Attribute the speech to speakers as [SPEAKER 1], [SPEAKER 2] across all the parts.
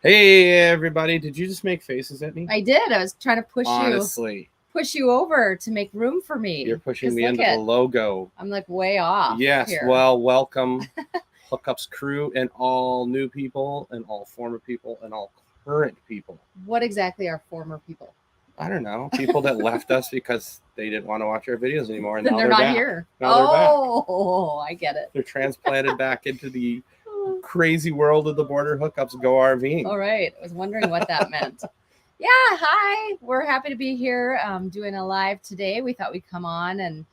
[SPEAKER 1] Hey everybody, did you just make faces at me?
[SPEAKER 2] I did. I was trying to push you over to make room for me.
[SPEAKER 1] You're pushing me into the logo.
[SPEAKER 2] I'm like way off.
[SPEAKER 1] Yes,
[SPEAKER 2] here.
[SPEAKER 1] Well, welcome Hookups crew and all new people and all former people and all current people.
[SPEAKER 2] What exactly are former people?
[SPEAKER 1] I don't know. People that left us because they didn't want to watch our videos anymore. And
[SPEAKER 2] then
[SPEAKER 1] now
[SPEAKER 2] they're
[SPEAKER 1] not
[SPEAKER 2] back. Here.
[SPEAKER 1] Now they're back.
[SPEAKER 2] Oh, I get it.
[SPEAKER 1] They're transplanted back into the crazy world of the Border Hookups Go RVing.
[SPEAKER 2] All right. I was wondering what that meant. Yeah. Hi. We're happy to be here doing a live today. We thought we'd come on and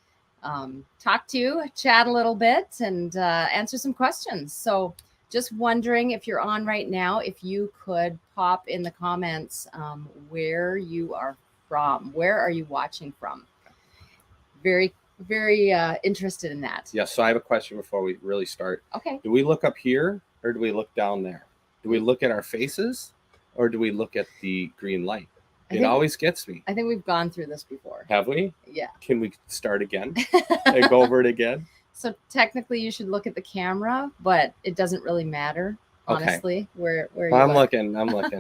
[SPEAKER 2] talk to you, chat a little bit, and answer some questions. So just wondering if you're on right now, if you could pop in the comments where you are from. Where are you watching from? Very interested in that.
[SPEAKER 1] Yes. So I have a question before we really start.
[SPEAKER 2] Okay.
[SPEAKER 1] Do we look up here or do we look down there? Do we look at our faces or do we look at the green light? It always gets me.
[SPEAKER 2] I think we've gone through this before.
[SPEAKER 1] Have we?
[SPEAKER 2] Yeah.
[SPEAKER 1] Can we start again and go over it again?
[SPEAKER 2] So technically you should look at the camera, but it doesn't really matter, honestly, where
[SPEAKER 1] I'm looking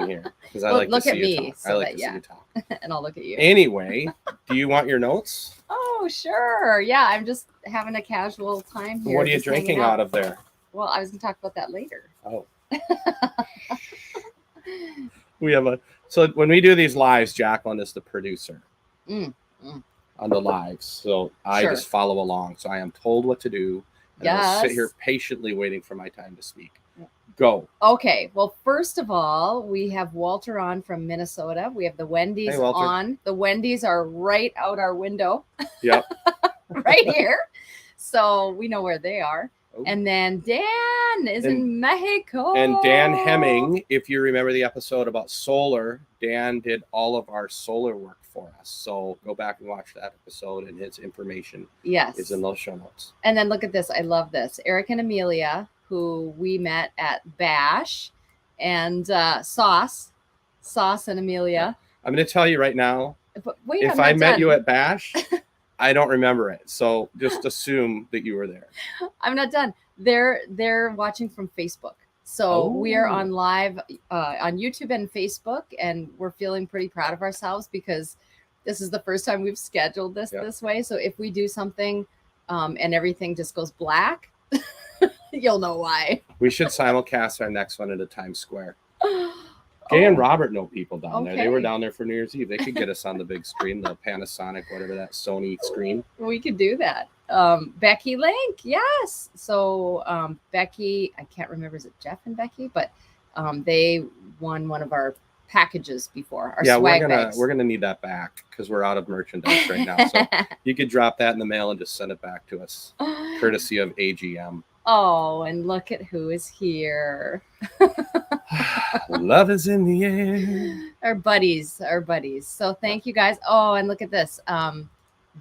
[SPEAKER 1] here because I like to see you talk. I like to see you talk.
[SPEAKER 2] And I'll look at you.
[SPEAKER 1] Anyway, do you want your notes?
[SPEAKER 2] Oh, sure. Yeah, I'm just having a casual time here.
[SPEAKER 1] What are you drinking out of there?
[SPEAKER 2] Well, I was going to talk about that later.
[SPEAKER 1] Oh. So when we do these lives, Jacqueline is the producer on the lives. So I just follow along. So I am told what to do. And I'll sit here patiently waiting for my time to speak. Go.
[SPEAKER 2] Okay. Well, first of all, we have Walter on from Minnesota. We have the Wendy's on. The Wendy's are right out our window.
[SPEAKER 1] Yep.
[SPEAKER 2] Right here. So we know where they are. Oh. And then Dan is in Mexico.
[SPEAKER 1] And Dan Hemming, if you remember the episode about solar, Dan did all of our solar work for us. So go back and watch that episode, and his information is in those show notes.
[SPEAKER 2] And then look at this. I love this. Eric and Amelia, who we met at Bash, and Sauce and Amelia.
[SPEAKER 1] I'm going to tell you right now, if I met you at Bash, I don't remember it. So just assume that you were there.
[SPEAKER 2] I'm not done. They're watching from Facebook. So we are on live on YouTube and Facebook, and we're feeling pretty proud of ourselves because this is the first time we've scheduled this way. So if we do something and everything just goes black, you'll know why.
[SPEAKER 1] We should simulcast our next one into Times Square. Gay and Robert know people down there. They were down there for New Year's Eve. They could get us on the big screen, the Panasonic, whatever that Sony screen.
[SPEAKER 2] We could do that. Becky Link, yes. So Becky, I can't remember, is it Jeff and Becky? But they won one of our packages before. Our swag bags.
[SPEAKER 1] We're gonna need that back because we're out of merchandise right now. So you could drop that in the mail and just send it back to us, courtesy of AGM.
[SPEAKER 2] Oh, and look at who is here.
[SPEAKER 1] Love is in the air.
[SPEAKER 2] Our buddies. So thank you guys. Oh, and look at this.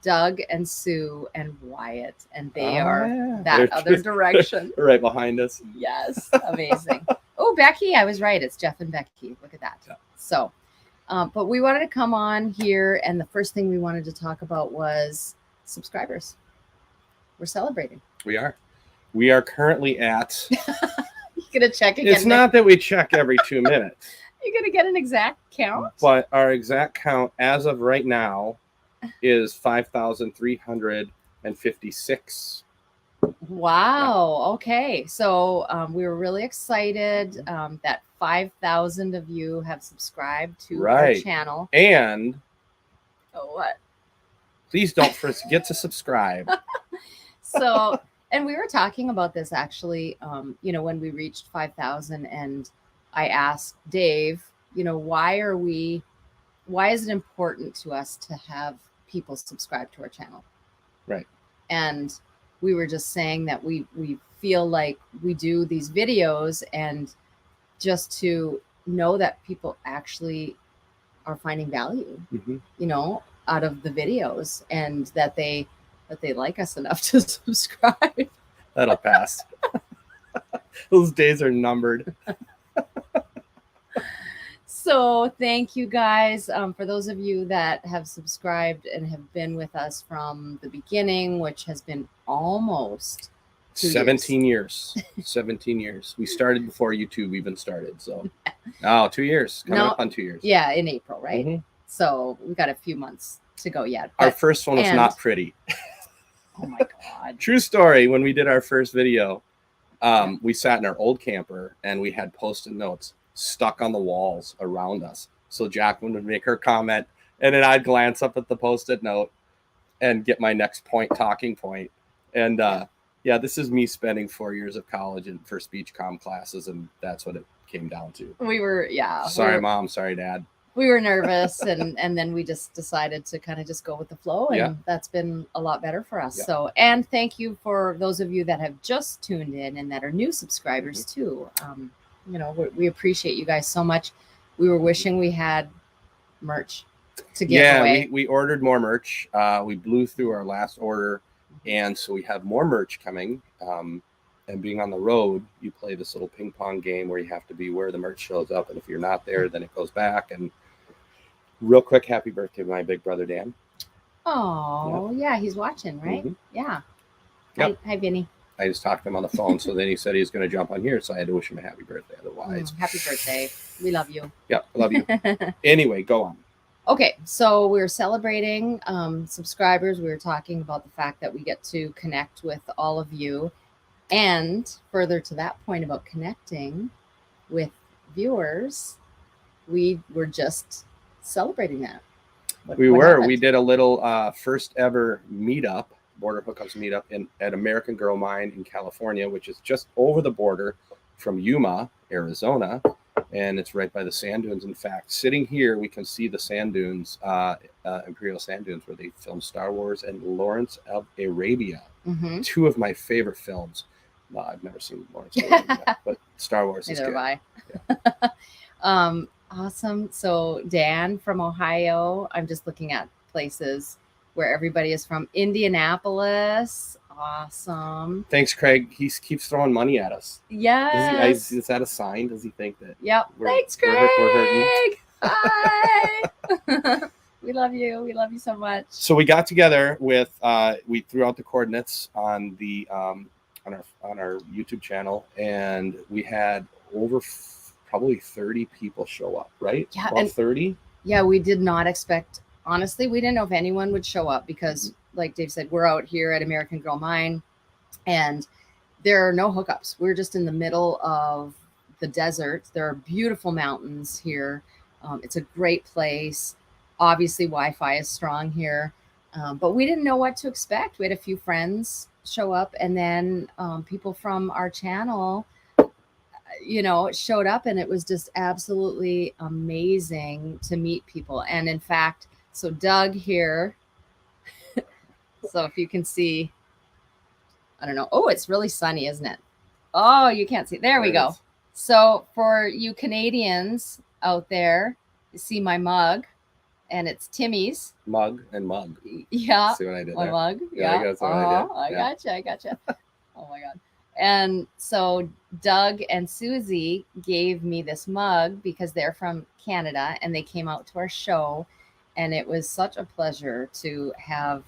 [SPEAKER 2] Doug and Sue and Wyatt, and they are that other direction.
[SPEAKER 1] Right behind us.
[SPEAKER 2] Yes, amazing. Oh, Becky, I was right. It's Jeff and Becky. Look at that. Yeah. So, but we wanted to come on here, and the first thing we wanted to talk about was subscribers. We're celebrating.
[SPEAKER 1] We are currently at...
[SPEAKER 2] You're going to check again.
[SPEAKER 1] It's not that we check every 2 minutes.
[SPEAKER 2] You're going to get an exact count?
[SPEAKER 1] But our exact count as of right now is 5,356.
[SPEAKER 2] Wow. Okay. So we were really excited that 5,000 of you have subscribed to our channel.
[SPEAKER 1] And...
[SPEAKER 2] Oh, what?
[SPEAKER 1] Please don't forget to subscribe.
[SPEAKER 2] So... And we were talking about this actually, when we reached 5,000, and I asked Dave, why is it important to us to have people subscribe to our channel?
[SPEAKER 1] Right.
[SPEAKER 2] And we were just saying that we feel like we do these videos, and just to know that people actually are finding value, out of the videos, and that they like us enough to subscribe.
[SPEAKER 1] That'll pass. Those days are numbered.
[SPEAKER 2] So thank you guys. For those of you that have subscribed and have been with us from the beginning, which has been almost
[SPEAKER 1] 17 years. 17 years. We started before YouTube even started. So, 2 years. Coming up on 2 years.
[SPEAKER 2] Yeah, in April, right? Mm-hmm. So we got a few months to go yet.
[SPEAKER 1] Our first one was not pretty.
[SPEAKER 2] Oh my God.
[SPEAKER 1] True story. When we did our first video, we sat in our old camper and we had Post-it notes stuck on the walls around us. So Jacqueline would make her comment and then I'd glance up at the Post-it note and get my next talking point. And this is me spending 4 years of college for speech comm classes. And that's what it came down to. Sorry, Mom. Sorry, Dad.
[SPEAKER 2] We were nervous and then we just decided to kind of just go with the flow, and that's been a lot better for us. So, and thank you for those of you that have just tuned in and that are new subscribers too. We appreciate you guys so much. We were wishing we had merch to give away.
[SPEAKER 1] Yeah, we ordered more merch. We blew through our last order, and so we have more merch coming. And being on the road, you play this little ping pong game where you have to be where the merch shows up, and if you're not there, then it goes back. And real quick, happy birthday to my big brother Dan.
[SPEAKER 2] Oh, yeah, he's watching, right? Mm-hmm. Yeah.
[SPEAKER 1] Yep.
[SPEAKER 2] Hi, Vinny.
[SPEAKER 1] I just talked to him on the phone, so then he said he's going to jump on here, so I had to wish him a happy birthday. Otherwise,
[SPEAKER 2] happy birthday. We love you.
[SPEAKER 1] Yep, I love you. Anyway, go on.
[SPEAKER 2] Okay, so we're celebrating subscribers. We were talking about the fact that we get to connect with all of you. And further to that point about connecting with viewers, we were just celebrating that.
[SPEAKER 1] We did a little first ever meetup, Border Hookups meetup at American Girl Mine in California, which is just over the border from Yuma, Arizona. And it's right by the sand dunes. In fact, sitting here, we can see the sand dunes, Imperial Sand Dunes, where they filmed Star Wars and Lawrence of Arabia. Mm-hmm. Two of my favorite films. Well, I've never seen Lawrence of Arabia, but Star Wars is good.
[SPEAKER 2] Neither have I. Awesome. So Dan from Ohio, I'm just looking at places where everybody is from. Indianapolis. Awesome.
[SPEAKER 1] Thanks, Craig. He keeps throwing money at us.
[SPEAKER 2] Yes.
[SPEAKER 1] Is that a sign? Does he think that?
[SPEAKER 2] Yep. Thanks, Craig.
[SPEAKER 1] We're hurting?
[SPEAKER 2] Hi. We love you. We love you so much.
[SPEAKER 1] So we got together with we threw out the coordinates on the on our YouTube channel, and we had over probably 30 people show up. Right?
[SPEAKER 2] Yeah.
[SPEAKER 1] About 30.
[SPEAKER 2] Yeah, we did not expect. Honestly, we didn't know if anyone would show up because, like Dave said, we're out here at American Girl Mine and there are no hookups. We're just in the middle of the desert. There are beautiful mountains here. It's a great place. Obviously, Wi-Fi is strong here, but we didn't know what to expect. We had a few friends show up, and then people from our channel, showed up, and it was just absolutely amazing to meet people. And in fact, so Doug here, so if you can see, I don't know. Oh, it's really sunny, isn't it? Oh, you can't see. There we go. So for you Canadians out there, you see my mug, and it's Timmy's.
[SPEAKER 1] Mug and mug.
[SPEAKER 2] Yeah.
[SPEAKER 1] See what I did
[SPEAKER 2] my
[SPEAKER 1] there?
[SPEAKER 2] mug.
[SPEAKER 1] Yeah. I
[SPEAKER 2] gotcha. Oh my God. And so Doug and Susie gave me this mug because they're from Canada and they came out to our show. And it was such a pleasure to have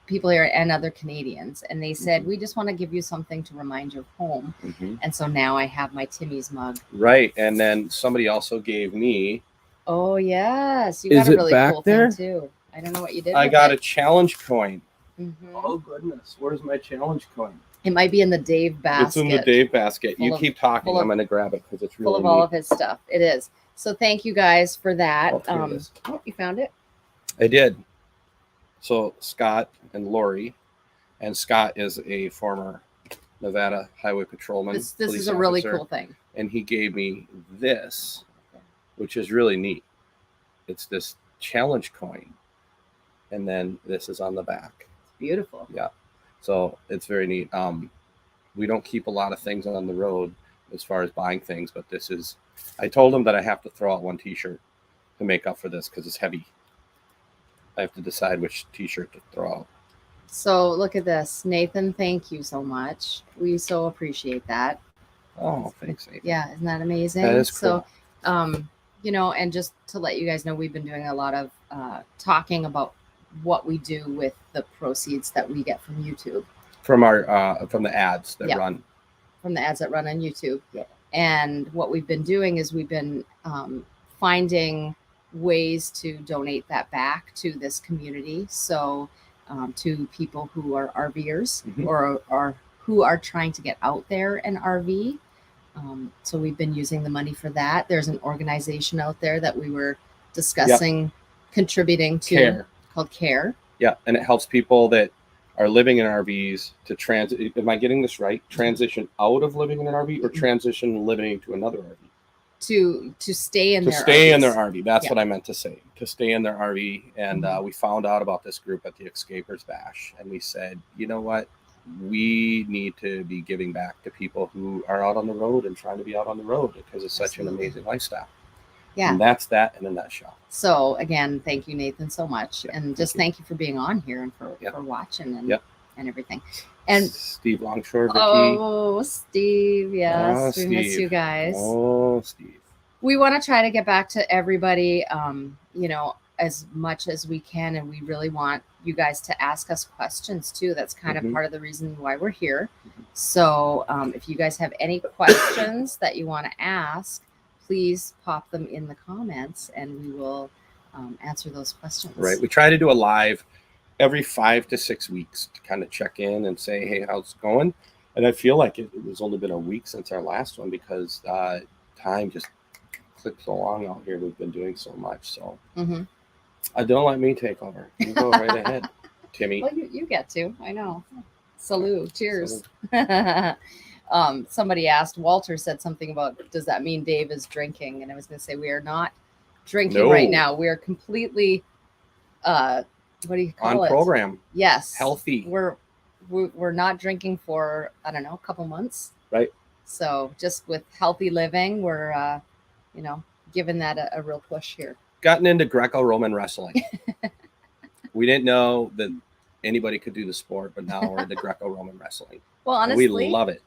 [SPEAKER 2] people here and other Canadians. And they said, we just want to give you something to remind you of home. Mm-hmm. And so now I have my Timmy's mug.
[SPEAKER 1] Right. And then somebody also gave me.
[SPEAKER 2] Oh, yes. You got a really cool thing too. I don't know what you did.
[SPEAKER 1] I got a challenge coin.
[SPEAKER 2] Mm-hmm.
[SPEAKER 1] Oh, goodness. Where's my challenge coin?
[SPEAKER 2] It might be in the Dave basket.
[SPEAKER 1] It's in the Dave basket. You keep talking. I'm going to grab it because it's really
[SPEAKER 2] full of all of his stuff. It is. So thank you guys for that.
[SPEAKER 1] Oh,
[SPEAKER 2] you found it?
[SPEAKER 1] I did. So Scott and Lori, and Scott is a former Nevada highway patrolman.
[SPEAKER 2] This is a really cool thing.
[SPEAKER 1] And he gave me this, which is really neat. It's this challenge coin. And then this is on the back.
[SPEAKER 2] It's beautiful.
[SPEAKER 1] Yeah. So it's very neat. We don't keep a lot of things on the road as far as buying things, but this is, I told him that I have to throw out one t-shirt to make up for this because it's heavy. I have to decide which t-shirt to throw out.
[SPEAKER 2] So look at this. Nathan, thank you so much. We so appreciate that.
[SPEAKER 1] Oh, thanks, Nathan.
[SPEAKER 2] Yeah, isn't that amazing?
[SPEAKER 1] That is cool.
[SPEAKER 2] So, and just to let you guys know, we've been doing a lot of talking about what we do with the proceeds that we get from YouTube.
[SPEAKER 1] from the ads that run.
[SPEAKER 2] From the ads that run on YouTube.
[SPEAKER 1] Yeah.
[SPEAKER 2] And what we've been doing is we've been finding ways to donate that back to this community. So to people who are RVers or who are trying to get out there and RV. So we've been using the money for that. There's an organization out there that we were discussing contributing to called CARE.
[SPEAKER 1] Yeah, and it helps people that are living in RVs to transit. Am I getting this right? Transition out of living in an RV or transition living to another RV?
[SPEAKER 2] To stay in
[SPEAKER 1] to
[SPEAKER 2] their
[SPEAKER 1] stay
[SPEAKER 2] RVs.
[SPEAKER 1] In their RV. That's what I meant to say. To stay in their RV. And we found out about this group at the Escapers Bash, and we said, you know what? We need to be giving back to people who are out on the road and trying to be out on the road because it's such an amazing lifestyle. Yeah. And that's that in a nutshell.
[SPEAKER 2] So again, thank you, Nathan, so much. And just thank you for being on here and for watching and everything. And
[SPEAKER 1] Steve Longshore, Vicky.
[SPEAKER 2] Oh, Steve. Yes. We miss you guys.
[SPEAKER 1] Oh, Steve.
[SPEAKER 2] We want to try to get back to everybody, as much as we can. And we really want you guys to ask us questions too. That's kind of part of the reason why we're here. So if you guys have any questions that you want to ask, please pop them in the comments and we will answer those questions.
[SPEAKER 1] Right. We try to do a live every 5 to 6 weeks to kind of check in and say, hey, how's it going? And I feel like it was only been a week since our last one because time just clips along out here. We've been doing so much. So don't let me take over. You go right ahead, Timmy.
[SPEAKER 2] Well, you get to. I know. Salute. Cheers. Somebody asked, Walter said something about, does that mean Dave is drinking? And I was going to say, we are not drinking right now. We are completely, what do you call
[SPEAKER 1] it? On program.
[SPEAKER 2] Yes.
[SPEAKER 1] Healthy.
[SPEAKER 2] We're not drinking for, I don't know, a couple months.
[SPEAKER 1] Right.
[SPEAKER 2] So just with healthy living, we're, giving that a real push here.
[SPEAKER 1] Gotten into Greco-Roman wrestling. We didn't know that anybody could do the sport, but now we're into Greco-Roman wrestling.
[SPEAKER 2] Well, honestly,
[SPEAKER 1] we love it.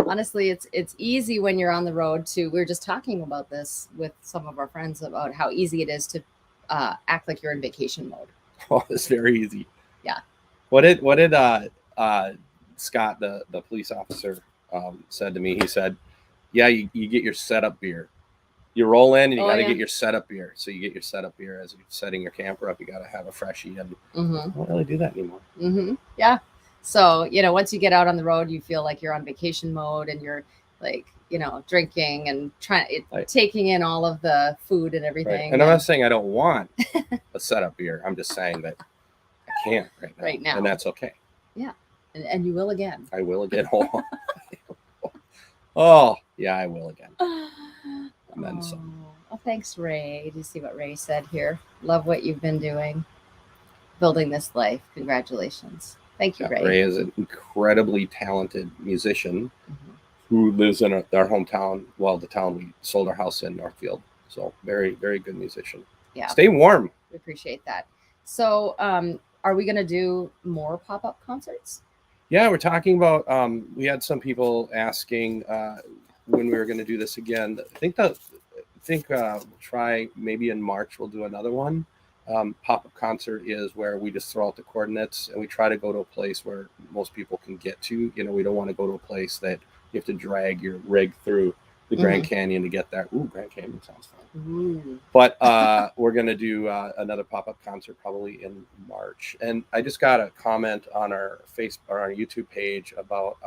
[SPEAKER 2] Honestly, it's easy when you're on the road to. We were just talking about this with some of our friends about how easy it is to act like you're in vacation mode.
[SPEAKER 1] Oh, it's very easy.
[SPEAKER 2] Yeah.
[SPEAKER 1] What did Scott, the police officer, said to me? He said, "Yeah, you get your setup beer. You roll in and you got to get your setup beer. So you get your setup beer as you're setting your camper up. You got to have a freshie, and I don't really do that anymore."
[SPEAKER 2] Yeah. So, once you get out on the road, you feel like you're on vacation mode and you're like, drinking and taking in all of the food and everything.
[SPEAKER 1] Right. And I'm not saying I don't want a setup beer. I'm just saying that I can't right now. And that's okay.
[SPEAKER 2] Yeah. And you will again.
[SPEAKER 1] I will again. Oh, yeah, I will again. And then some.
[SPEAKER 2] Oh, thanks, Ray. Do you see what Ray said here? Love what you've been doing. Building this life. Congratulations. Thank you, Ray.
[SPEAKER 1] Ray is an incredibly talented musician who lives in our hometown. Well, the town we sold our house in, Northfield. So very, very good musician.
[SPEAKER 2] Yeah.
[SPEAKER 1] Stay warm.
[SPEAKER 2] We appreciate that. So are we going to do more pop-up concerts?
[SPEAKER 1] Yeah, we're talking about, we had some people asking when we were going to do this again. I think we'll try maybe in March, we'll do another one. Pop-up concert is where we just throw out the coordinates and we try to go to a place where most people can get to. We don't want to go to a place that you have to drag your rig through the Grand Canyon to get there. Ooh, Grand Canyon sounds fun. But we're going to do another pop-up concert probably in March. And I just got a comment on our Facebook or our YouTube page about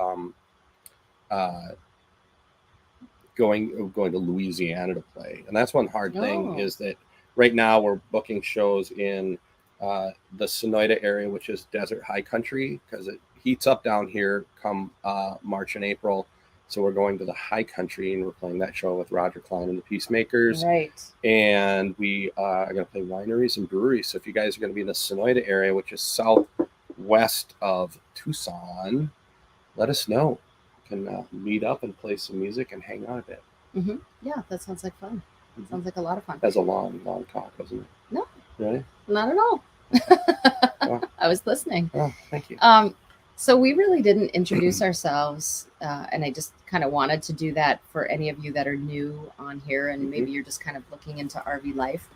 [SPEAKER 1] going to Louisiana to play. And that's one hard thing is that right now we're booking shows in the Sonoyta area, which is desert high country, because it heats up down here come March and April. So we're going to the high country and we're playing that show with Roger Klein and the Peacemakers.
[SPEAKER 2] Right. And
[SPEAKER 1] we are going to play wineries and breweries. So if you guys are going to be in the Sonoyta area, which is southwest of Tucson, let us know. We can meet up and play some music and hang out a bit.
[SPEAKER 2] Yeah, that sounds like fun. Sounds like a lot of fun.
[SPEAKER 1] That's a long talk, wasn't it?
[SPEAKER 2] No.
[SPEAKER 1] Really?
[SPEAKER 2] Not at all. I was listening.
[SPEAKER 1] Oh, thank you.
[SPEAKER 2] So we really didn't introduce ourselves, and I just kind of wanted to do that for any of you that are new on here, and maybe you're just kind of looking into RV life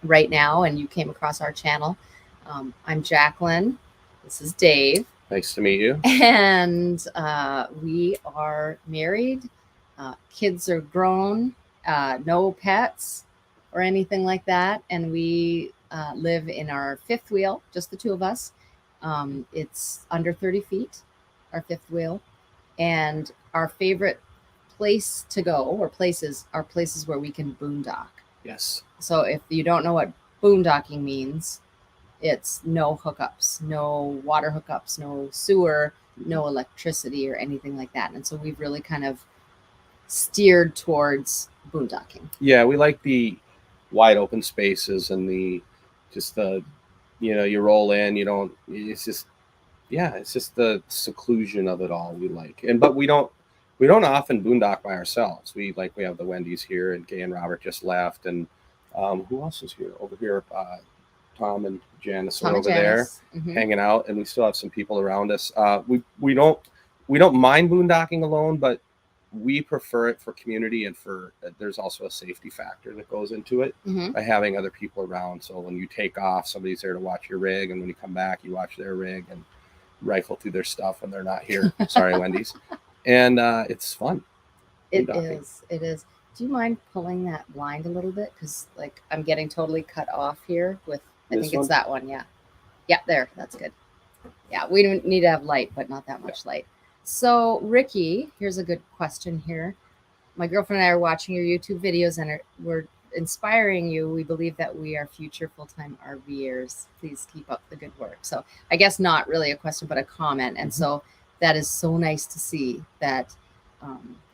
[SPEAKER 2] right now, and you came across our channel. I'm Jacqueline. This is Dave.
[SPEAKER 1] Nice to meet you.
[SPEAKER 2] And we are married. Kids are grown. No pets or anything like that. And we live in our fifth wheel, just the two of us. It's under 30 feet, our fifth wheel. And our favorite place to go, or places, are places where we can boondock.
[SPEAKER 1] Yes.
[SPEAKER 2] So if you don't know what boondocking means, it's no hookups, no water hookups, no sewer, no electricity or anything like that. And so we've really kind of steered towards boondocking.
[SPEAKER 1] Yeah, we like the wide open spaces and you roll in, it's just the seclusion of it all we like. But we don't often boondock by ourselves. We have the Wendy's here, and Gay and Robert just left, and who else is here? Over here, Tom and Janice are over there hanging out, and we still have some people around us. We don't mind boondocking alone, but we prefer it for community, and there's also a safety factor that goes into it by having other people around. So when you take off, somebody's there to watch your rig, and when you come back, you watch their rig and rifle through their stuff when they're not here. Sorry, Wendy's. And it's fun.
[SPEAKER 2] It is. Do you mind pulling that blind a little bit? Because I'm getting totally cut off here with, I think it's that one. Yeah. Yeah, there. That's good. Yeah, we don't need to have light, but not that much light. So, Ricky, here's a good question here. My girlfriend and I are watching your YouTube videos, and we're inspiring you. We believe that we are future full-time RVers. Please keep up the good work. So, I guess not really a question, but a comment. And so that is so nice to see that,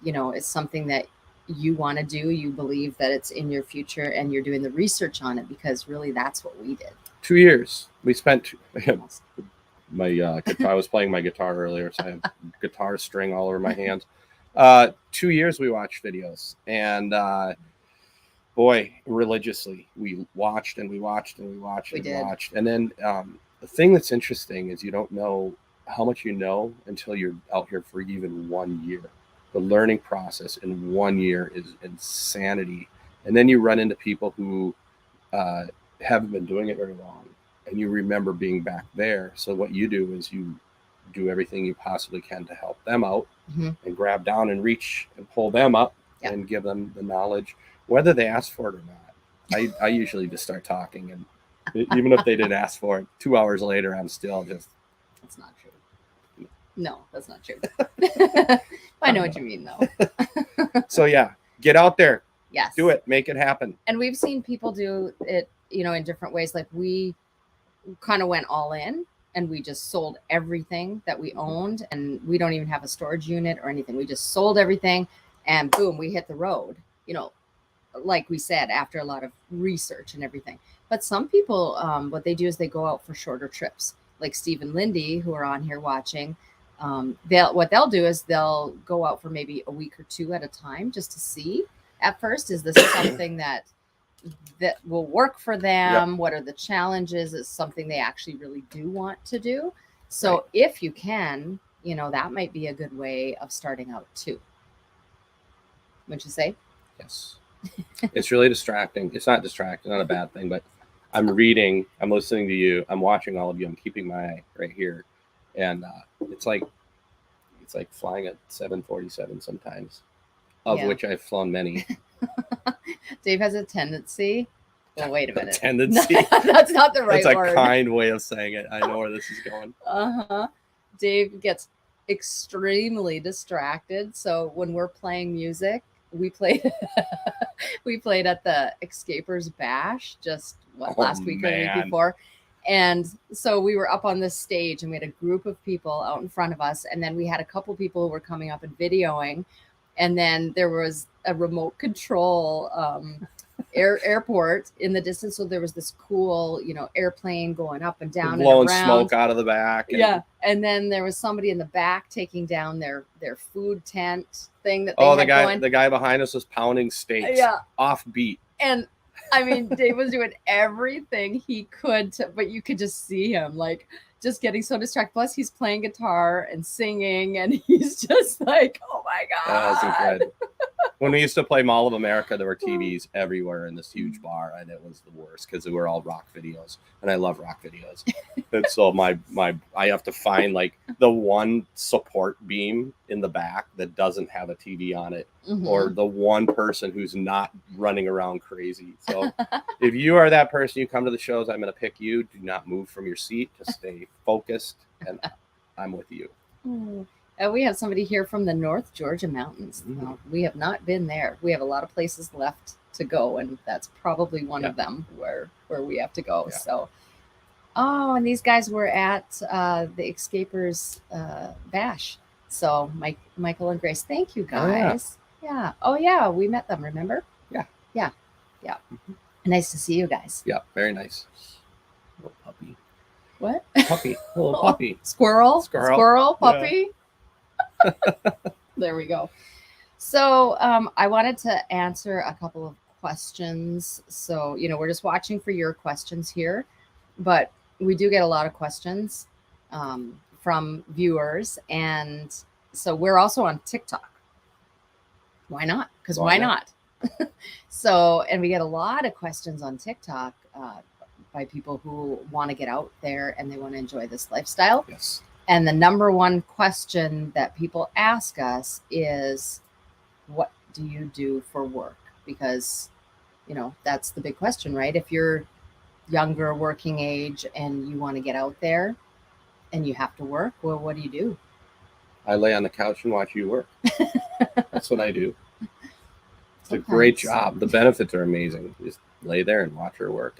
[SPEAKER 2] it's something that you want to do. You believe that it's in your future, and you're doing the research on it, because really that's what we did.
[SPEAKER 1] 2 years. We spent I was playing my guitar earlier, so I have guitar string all over my hands. 2 years we watched videos, and boy, religiously we watched and we watched and we watched and watched. And then the thing that's interesting is you don't know how much you know until you're out here for even 1 year. The learning process in 1 year is insanity. And then you run into people who haven't been doing it very long, and you remember being back there. So what you do is you do everything you possibly can to help them out and grab down and reach and pull them up and give them the knowledge, whether they ask for it or not. I usually just start talking, and even if they didn't ask for it, 2 hours later, I'm still just...
[SPEAKER 2] That's not true. No, that's not true. I know what you mean, though.
[SPEAKER 1] So yeah, get out there.
[SPEAKER 2] Yes.
[SPEAKER 1] Do it. Make it happen.
[SPEAKER 2] And we've seen people do it, in different ways. Like, we kind of went all in, and we just sold everything that we owned, and we don't even have a storage unit or anything. We just sold everything, and boom, we hit the road, like we said, after a lot of research and everything. But some people, what they do is they go out for shorter trips, like Steve and Lindy, who are on here watching. What they'll do is they'll go out for maybe a week or two at a time, just to see at first, is this something that will work for them? What are the challenges? Is something they actually really do want to do? So if you can, that might be a good way of starting out too. Wouldn't you say?
[SPEAKER 1] Yes. It's really distracting. It's not distracting, not a bad thing, but I'm reading, I'm listening to you, I'm watching all of you, I'm keeping my eye right here. And it's like flying at 747 sometimes, of which I've flown many.
[SPEAKER 2] Dave has a tendency. Well, wait a minute.
[SPEAKER 1] Tendency?
[SPEAKER 2] That's not the right word.
[SPEAKER 1] That's a kind way of saying it. I know where this is going.
[SPEAKER 2] Dave gets extremely distracted. So when we're playing music, we played at the Escapers Bash just last week or the week before. And so we were up on this stage, and we had a group of people out in front of us. And then we had a couple people who were coming up and videoing. And then there was a remote control airport in the distance. So there was this cool, airplane going up and down,
[SPEAKER 1] blowing
[SPEAKER 2] and around.
[SPEAKER 1] Smoke out of the back.
[SPEAKER 2] And then there was somebody in the back taking down their food tent thing that
[SPEAKER 1] the guy behind us was pounding steaks. Off beat.
[SPEAKER 2] And I mean, Dave was doing everything he could but you could just see him just getting so distracted. Plus, he's playing guitar and singing, and he's just like, "Oh my god!"
[SPEAKER 1] That was incredible. When we used to play Mall of America, there were TVs everywhere in this huge bar, and it was the worst because they were all rock videos, and I love rock videos. And so I have to find like the one support beam in the back that doesn't have a TV on it, or the one person who's not running around crazy. So if you are that person, you come to the shows, I'm going to pick you. Do not move from your seat. Just stay focused, and I'm with you.
[SPEAKER 2] We have somebody here from the North Georgia mountains. We have not been there. We have a lot of places left to go, and that's probably one of them where we have to go. So, and these guys were at the Escapers Bash. So, Michael and Grace, thank you guys. Oh yeah, we met them. Remember? Yeah. Nice to see you guys.
[SPEAKER 1] Yeah, very nice. Little puppy.
[SPEAKER 2] What?
[SPEAKER 1] Puppy. Little puppy.
[SPEAKER 2] Squirrel. Puppy. Yeah. There we go. So I wanted to answer a couple of questions. So, we're just watching for your questions here, but we do get a lot of questions from viewers. And so we're also on TikTok. Why not? Because why not? So, and we get a lot of questions on TikTok by people who want to get out there and they want to enjoy this lifestyle.
[SPEAKER 1] Yes.
[SPEAKER 2] And the number one question that people ask us is, what do you do for work? Because, that's the big question, right? If you're younger, working age, and you want to get out there and you have to work, well, what do you do?
[SPEAKER 1] I lay on the couch and watch you work. That's what I do. It's a great job. The benefits are amazing. You just lay there and watch her work.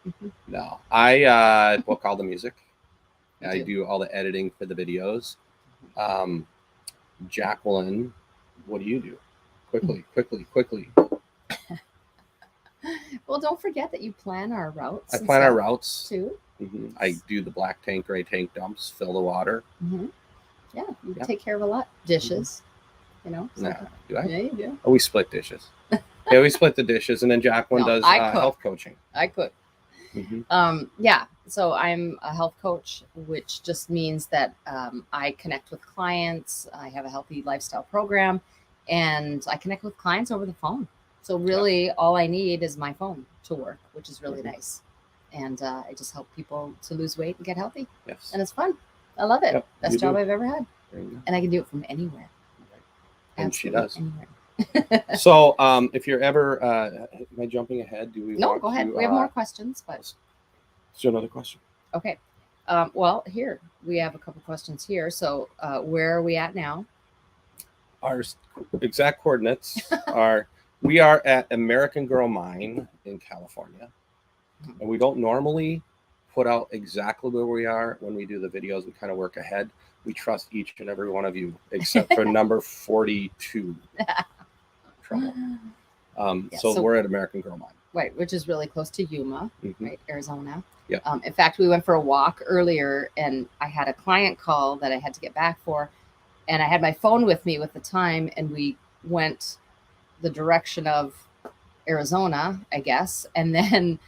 [SPEAKER 1] And no, I book all the music. I do all the editing for the videos. Jacqueline, what do you do? Quickly.
[SPEAKER 2] Well, don't forget that you plan our routes.
[SPEAKER 1] I plan our routes
[SPEAKER 2] too.
[SPEAKER 1] I do the black tank, gray tank dumps, fill the water.
[SPEAKER 2] Yeah, you take care of a lot. Dishes,
[SPEAKER 1] No, do I?
[SPEAKER 2] Yeah, you do.
[SPEAKER 1] Oh, we split dishes. Yeah, we split the dishes, and then Jacqueline does health coaching.
[SPEAKER 2] I cook. So I'm a health coach, which just means that I connect with clients. I have a healthy lifestyle program, and I connect with clients over the phone. So really all I need is my phone to work, which is really nice. And I just help people to lose weight and get healthy.
[SPEAKER 1] Yes.
[SPEAKER 2] And it's fun. I love it. Best job I've ever had. And I can do it from anywhere.
[SPEAKER 1] And she does.
[SPEAKER 2] Anywhere.
[SPEAKER 1] So if you're ever, am I jumping ahead?
[SPEAKER 2] No, go ahead. We have more questions, but.
[SPEAKER 1] Is there another question?
[SPEAKER 2] Okay. Well, here we have a couple questions here. So where are we at now?
[SPEAKER 1] Our exact coordinates are, we are at American Girl Mine in California. And we don't normally put out exactly where we are when we do the videos. We kind of work ahead. We trust each and every one of you, except for number 42. Trouble. So we're at American Girl Mine.
[SPEAKER 2] Right, which is really close to Yuma, right, Arizona.
[SPEAKER 1] Yeah.
[SPEAKER 2] In fact, we went for a walk earlier, and I had a client call that I had to get back for, and I had my phone with me with the time, and we went the direction of Arizona, I guess, and then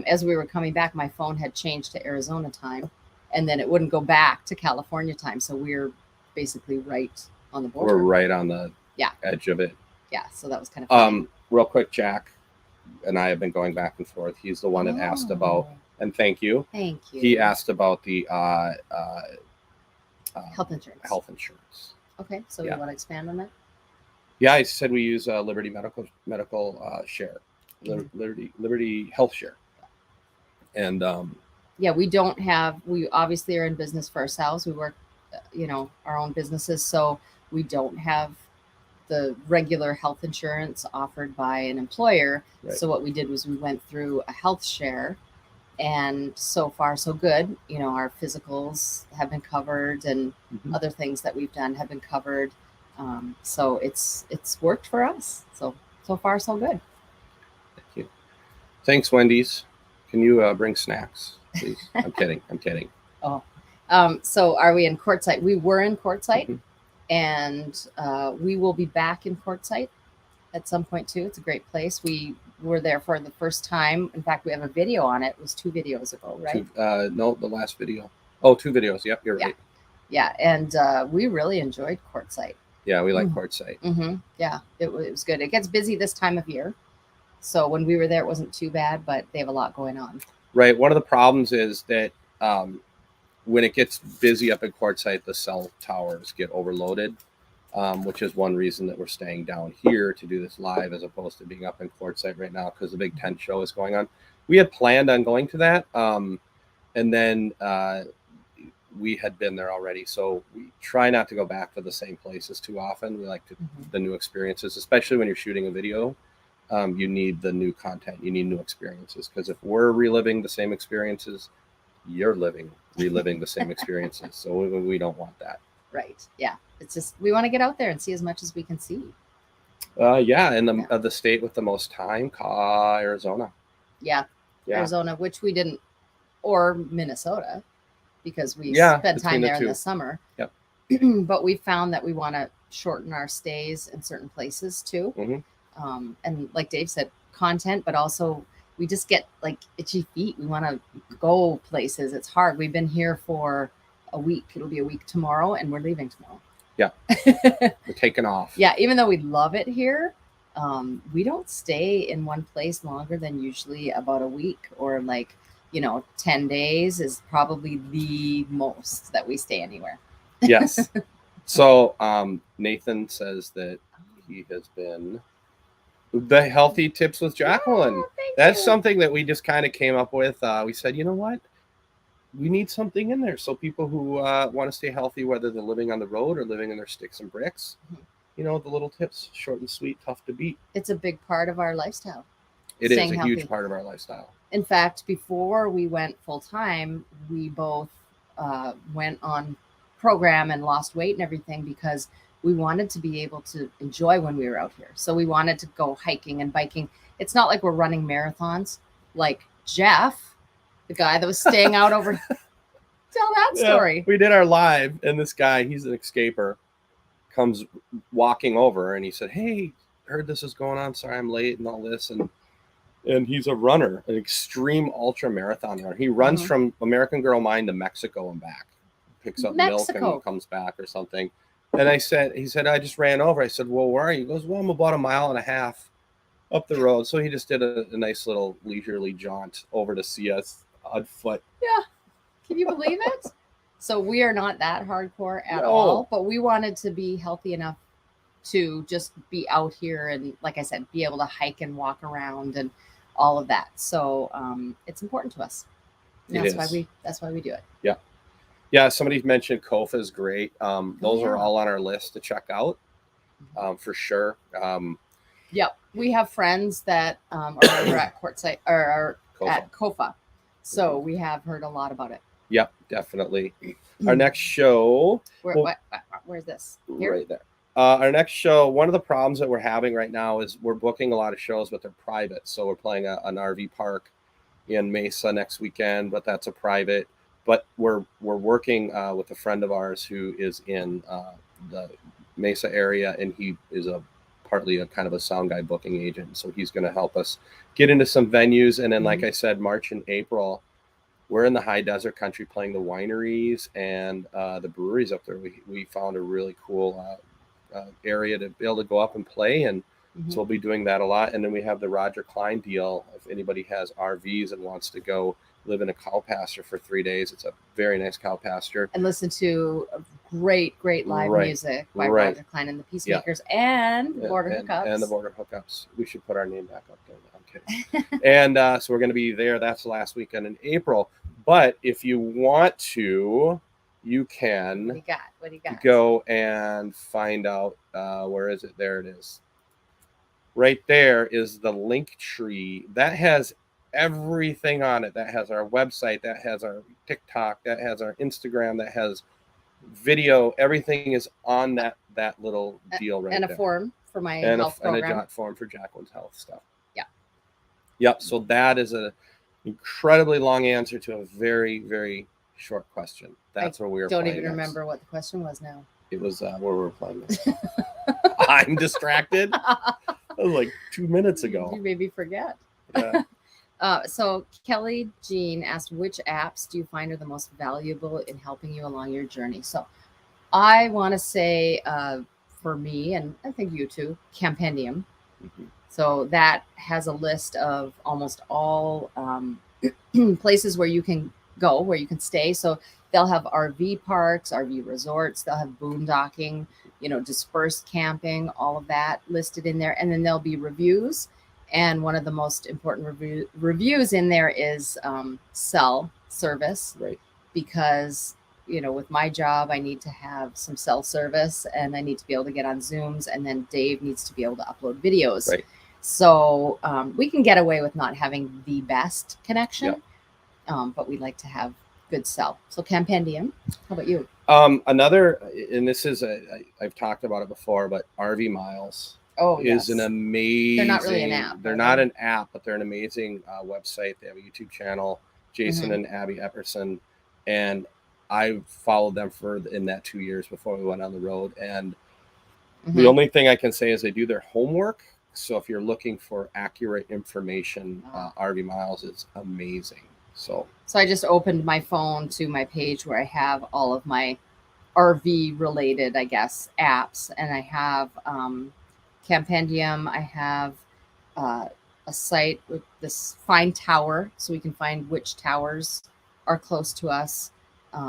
[SPEAKER 2] as we were coming back, my phone had changed to Arizona time, and then it wouldn't go back to California time, so we're basically right on the border.
[SPEAKER 1] We're right on the edge of it.
[SPEAKER 2] Yeah, so that was kind of fun.
[SPEAKER 1] Real quick, Jack and I have been going back and forth. He's the one that asked about, and thank you. He asked about the
[SPEAKER 2] health insurance. Okay, so you want to expand on that?
[SPEAKER 1] Yeah, I said we use Liberty Medical Share, Liberty Health Share, and we obviously are in business for ourselves. We work, our own businesses, so we don't have the regular health insurance offered by an employer. Right. So what we did was we went through a health share, and so far so good. Our physicals have been covered, and other things that we've done have been covered. So it's worked for us. So far so good. Thank you. Thanks, Wendy's. Can you bring snacks, please? I'm kidding.
[SPEAKER 2] Oh, so are we in Quartzsite? We were in Quartzsite. And we will be back in Quartzsite at some point too. It's a great place. We were there for the first time. In fact, we have a video on it. It was 2 videos ago, right?
[SPEAKER 1] No, the last video. Oh, 2 videos. Yep, you're right.
[SPEAKER 2] Yeah, and we really enjoyed Quartzsite.
[SPEAKER 1] Yeah, we like Quartzsite.
[SPEAKER 2] Yeah, it was good. It gets busy this time of year. So when we were there, it wasn't too bad, but they have a lot going on.
[SPEAKER 1] Right. One of the problems is that when it gets busy up in Quartzsite, the cell towers get overloaded, which is one reason that we're staying down here to do this live as opposed to being up in Quartzsite right now because the Big Tent show is going on. We had planned on going to that, and then we had been there already. So we try not to go back to the same places too often. We like the new experiences, especially when you're shooting a video. You need the new content. You need new experiences because if we're reliving the same experiences, you're reliving the same experiences. So we don't want that.
[SPEAKER 2] Right. Yeah. It's just we want to get out there and see as much as we can see.
[SPEAKER 1] The state with the most time, Arizona.
[SPEAKER 2] Yeah. Arizona, which we didn't, or Minnesota, because we spent time there in the summer.
[SPEAKER 1] Yep.
[SPEAKER 2] But we found that we want to shorten our stays in certain places too. And like Dave said, content, but also we just get like itchy feet. We want to go places. It's hard. We've been here for a week. It'll be a week tomorrow, and we're leaving tomorrow.
[SPEAKER 1] Yeah. We're taking off.
[SPEAKER 2] Yeah. Even though we love it here, we don't stay in one place longer than usually about a week or 10 days is probably the most that we stay anywhere.
[SPEAKER 1] Yes. So Nathan says that he has been the healthy tips with Jacqueline. That's something that we just kind of came up with. We said, you know what? We need something in there. So people who want to stay healthy, whether they're living on the road or living in their sticks and bricks, the little tips, short and sweet, tough to beat.
[SPEAKER 2] It's a big part of our lifestyle.
[SPEAKER 1] It is a huge part of our lifestyle.
[SPEAKER 2] In fact, before we went full time, we both went on program and lost weight and everything because we wanted to be able to enjoy when we were out here. So we wanted to go hiking and biking. It's not like we're running marathons like Jeff, the guy that was staying out over. Tell that story.
[SPEAKER 1] Yeah, we did our live, and this guy, he's an escaper, comes walking over, and he said, "Hey, heard this is going on. Sorry I'm late and all this." And he's a runner, an extreme ultra marathon runner. He runs from American Girl Mine to Mexico and back, picks up milk and comes back or something. And he said, I just ran over. I said, well, where are you? He goes, well, I'm about 1.5 miles up the road. So he just did a nice little leisurely jaunt over to see us on foot.
[SPEAKER 2] Yeah. Can you believe it? So we are not that hardcore at all, but we wanted to be healthy enough to just be out here and, like I said, be able to hike and walk around and all of that. So it's important to us. That's why we do it.
[SPEAKER 1] Yeah. Yeah, somebody mentioned Kofa is great. Those are all on our list to check out for sure.
[SPEAKER 2] Yep. We have friends that are over at Quartzsite or at Kofa. So we have heard a lot about it.
[SPEAKER 1] Yep, definitely. Our next show.
[SPEAKER 2] Where's this? Here?
[SPEAKER 1] Right there. Our next show, one of the problems that we're having right now is we're booking a lot of shows, but they're private. So we're playing an RV park in Mesa next weekend, but that's a private. But we're working with a friend of ours who is in the Mesa area, and he is partly a kind of a sound guy booking agent. So he's going to help us get into some venues. And then, like I said, March and April, we're in the high desert country playing the wineries and the breweries up there. We found a really cool area to be able to go up and play. And so we'll be doing that a lot. And then we have the Roger Klein deal. If anybody has RVs and wants to go live in a cow pasture for 3 days. It's a very nice cow pasture.
[SPEAKER 2] And listen to great live music by Roger Klein and the Peacemakers and the Border Hookups.
[SPEAKER 1] And the Border Hookups. We should put our name back up there. I'm kidding. And so we're going to be there. That's the last weekend in April. But if you want to, you can
[SPEAKER 2] what do you got?
[SPEAKER 1] Go and find out. Where is it? There it is. Right there is the link tree. That has everything on it. That has our website, that has our TikTok, that has our Instagram, that has video. Everything is on that little deal right there.
[SPEAKER 2] And a form for my health program.
[SPEAKER 1] And a form for Jacqueline's health stuff.
[SPEAKER 2] Yeah.
[SPEAKER 1] Yep. So that is an incredibly long answer to a very, very short question. That's where we were playing.
[SPEAKER 2] Don't even remember what the question was now.
[SPEAKER 1] It was where we were playing this. I'm distracted. That was like 2 minutes ago.
[SPEAKER 2] You made me forget.
[SPEAKER 1] Yeah.
[SPEAKER 2] So Kelly Jean asked, which apps do you find are the most valuable in helping you along your journey? So I want to say for me, and I think you too, Campendium.
[SPEAKER 1] Mm-hmm.
[SPEAKER 2] So that has a list of almost all places where you can go, where you can stay. So they'll have RV parks, RV resorts, they'll have boondocking, dispersed camping, all of that listed in there. And then there'll be reviews. And one of the most important reviews in there is cell service.
[SPEAKER 1] Right.
[SPEAKER 2] Because, with my job, I need to have some cell service and I need to be able to get on Zooms. And then Dave needs to be able to upload videos.
[SPEAKER 1] Right.
[SPEAKER 2] So we can get away with not having the best connection, but we like to have good cell. So Campendium. How about you?
[SPEAKER 1] Another, and this is I've talked about it before, but RV Miles is an amazing.
[SPEAKER 2] They're not really an app.
[SPEAKER 1] They're not an app, but they're an amazing website. They have a YouTube channel, Jason and Abby Epperson, and I followed them in that 2 years before we went on the road. And the only thing I can say is they do their homework. So if you're looking for accurate information, RV Miles is amazing. So
[SPEAKER 2] I just opened my phone to my page where I have all of my RV related, I guess, apps. And I have Campendium. I have a site with this Find Tower, so we can find which towers are close to us.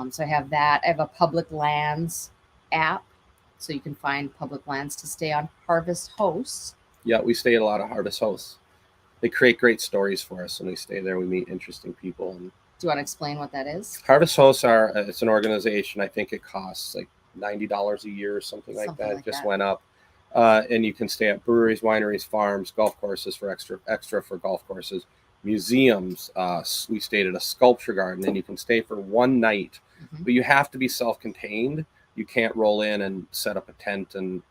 [SPEAKER 2] So I have that. I have a public lands app, so you can find public lands to stay on. Harvest Hosts.
[SPEAKER 1] Yeah, we stay at a lot of Harvest Hosts. They create great stories for us when we stay there. We meet interesting people. And
[SPEAKER 2] do you want to explain what that is?
[SPEAKER 1] Harvest Hosts it's an organization. I think it costs like $90 a year or something like that. It just went up. And you can stay at breweries, wineries, farms, golf courses for extra for golf courses, museums. We stayed at a sculpture garden, and you can stay for one night, but you have to be self-contained. You can't roll in and set up a tent and,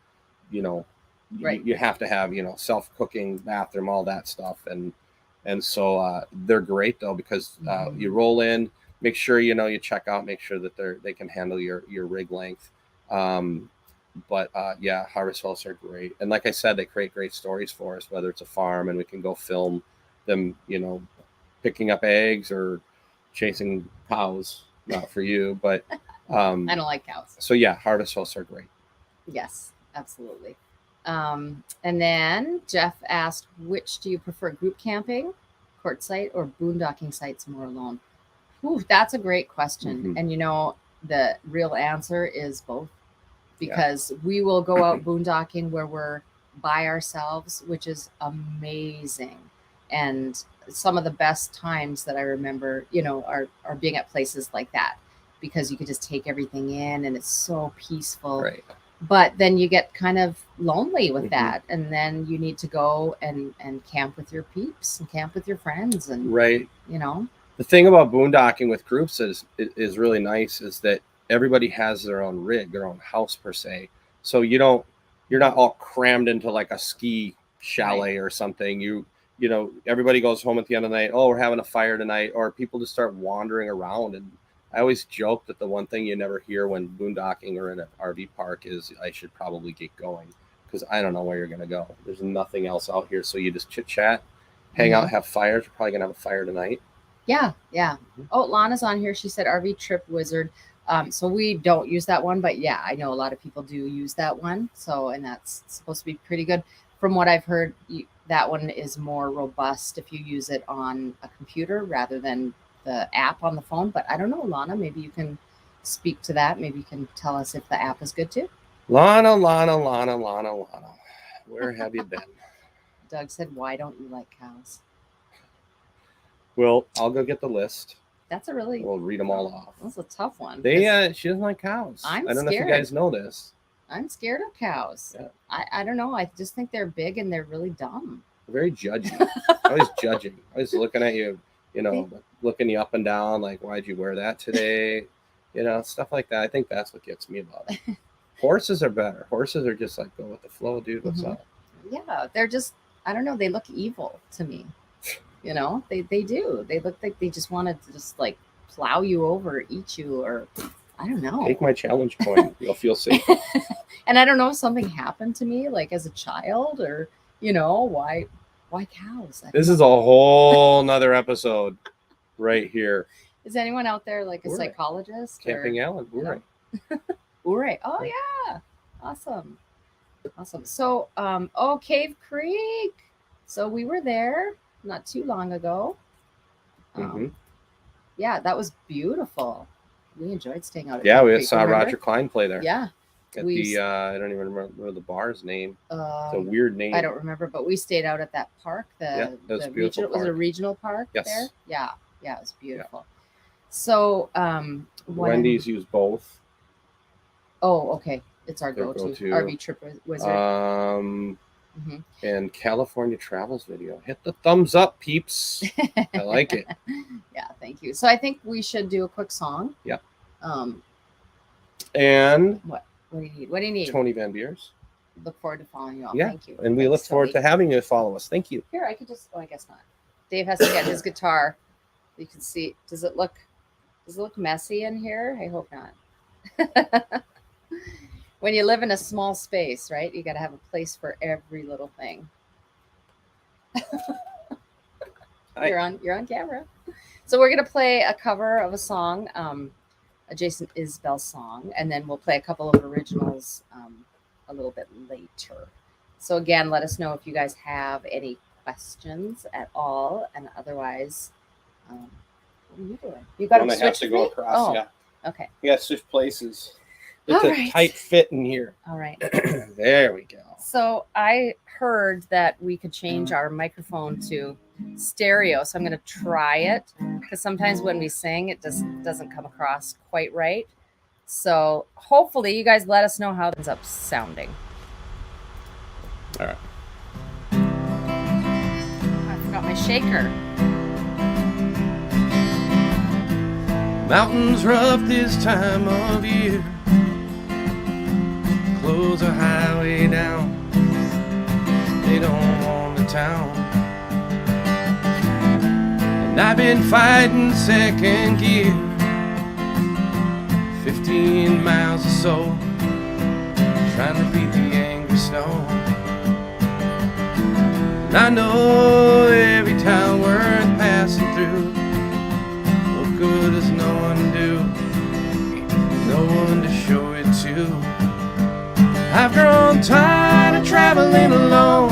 [SPEAKER 2] Right.
[SPEAKER 1] You have to have, self-cooking bathroom, all that stuff. And so they're great though, because you roll in, make sure, you check out, make sure that they can handle your rig length. But Harvest Hosts are great. And like I said, they create great stories for us, whether it's a farm and we can go film them, picking up eggs or chasing cows. Not for you, but
[SPEAKER 2] I don't like cows.
[SPEAKER 1] So yeah, Harvest Hosts are great.
[SPEAKER 2] Yes, absolutely. And then Jeff asked, which do you prefer, group camping, quartzsite, or boondocking sites more alone? Ooh, that's a great question. And the real answer is both, because we will go out boondocking where we're by ourselves, which is amazing. And some of the best times that I remember, are being at places like that, because you could just take everything in and it's so peaceful. Right. But then you get kind of lonely with that. And then you need to go and camp with your peeps and camp with your friends. And,
[SPEAKER 1] right. The thing about boondocking with groups is really nice is that everybody has their own rig, their own house per se. So you're not all crammed into like a ski chalet or something. Everybody goes home at the end of the night. Oh, we're having a fire tonight. Or people just start wandering around. And I always joke that the one thing you never hear when boondocking or in an RV park is, I should probably get going, because I don't know where you're going to go. There's nothing else out here. So you just chit chat, hang out, have fires. We're probably going to have a fire tonight. Yeah.
[SPEAKER 2] Oh, Lana's on here. She said RV Trip Wizard. So we don't use that one, but yeah, I know a lot of people do use that one. So, and that's supposed to be pretty good. From what I've heard, that one is more robust if you use it on a computer rather than the app on the phone. But I don't know, Lana, maybe you can speak to that. Maybe you can tell us if the app is good too.
[SPEAKER 1] Lana, where have you been?
[SPEAKER 2] Doug said, why don't you like cows?
[SPEAKER 1] Well, I'll go get the list. We'll read them all off.
[SPEAKER 2] That's a tough one.
[SPEAKER 1] She doesn't like cows. I don't know if you guys know this.
[SPEAKER 2] I'm scared of cows. Yeah. I don't know. I just think they're big and they're really dumb.
[SPEAKER 1] Very judgy. Always judging. Always looking at you, looking you up and down, like, why'd you wear that today? Stuff like that. I think that's what gets me about it. Horses are better. Horses are just like, go with the flow, dude. What's up?
[SPEAKER 2] Yeah, they're just, I don't know. They look evil to me. They do. They look like they just want to just like plow you over, eat you, or I don't know.
[SPEAKER 1] Take my challenge coin. You'll feel safe.
[SPEAKER 2] And I don't know if something happened to me like as a child, or why cows?
[SPEAKER 1] This is a whole nother episode right here.
[SPEAKER 2] Is anyone out there like a psychologist?
[SPEAKER 1] Camping Alan.
[SPEAKER 2] Ouray. Oh yeah. Awesome. Awesome. So, Cave Creek. So we were there not too long ago. Yeah, that was beautiful. We enjoyed staying out at
[SPEAKER 1] Cave
[SPEAKER 2] Creek,
[SPEAKER 1] we saw
[SPEAKER 2] remember?
[SPEAKER 1] Roger Klein play there.
[SPEAKER 2] Yeah.
[SPEAKER 1] At the I don't even remember the bar's name. It's a weird name.
[SPEAKER 2] I don't remember, but we stayed out at that park.
[SPEAKER 1] It was a beautiful park.
[SPEAKER 2] Was it a regional park
[SPEAKER 1] yes.
[SPEAKER 2] there? Yeah, it was beautiful. Yeah. So
[SPEAKER 1] Wendy's used both.
[SPEAKER 2] Oh, okay. It's our go-to RV trip wizard.
[SPEAKER 1] And California Travels video. Hit the thumbs up, peeps. I like it.
[SPEAKER 2] Yeah, thank you. So I think we should do a quick song.
[SPEAKER 1] Yeah.
[SPEAKER 2] And what do you need? What do you need?
[SPEAKER 1] Tony Van Beers.
[SPEAKER 2] Look forward to following you all.
[SPEAKER 1] Yeah.
[SPEAKER 2] Thank you.
[SPEAKER 1] And we look forward to having you follow us. Thank you.
[SPEAKER 2] Here, I could just I guess not. Dave has to get his guitar. You can see. Does it look messy in here? I hope not. When you live in a small space, right? You got to have a place for every little thing. You're on camera. So we're gonna play a cover of a song, a Jason Isbell song, and then we'll play a couple of originals a little bit later. So again, let us know if you guys have any questions at all, and otherwise, what are you doing? You got to switch to go across.
[SPEAKER 1] Oh, yeah.
[SPEAKER 2] Okay.
[SPEAKER 1] You got to switch places. It's a tight fit in here.
[SPEAKER 2] All right.
[SPEAKER 1] There we go.
[SPEAKER 2] So I heard that we could change our microphone to stereo. So I'm going to try it because sometimes when we sing, it just doesn't come across quite right. So hopefully you guys let us know how it ends up sounding.
[SPEAKER 1] All right.
[SPEAKER 2] I forgot my shaker.
[SPEAKER 1] Mountains rough this time of year. Close the highway down. They don't want the town. And I've been fighting second gear, 15 miles or so, trying to beat the angry snow. And I know every town worth passing through, what good does no one do? No one to show it to. I've grown tired of traveling alone,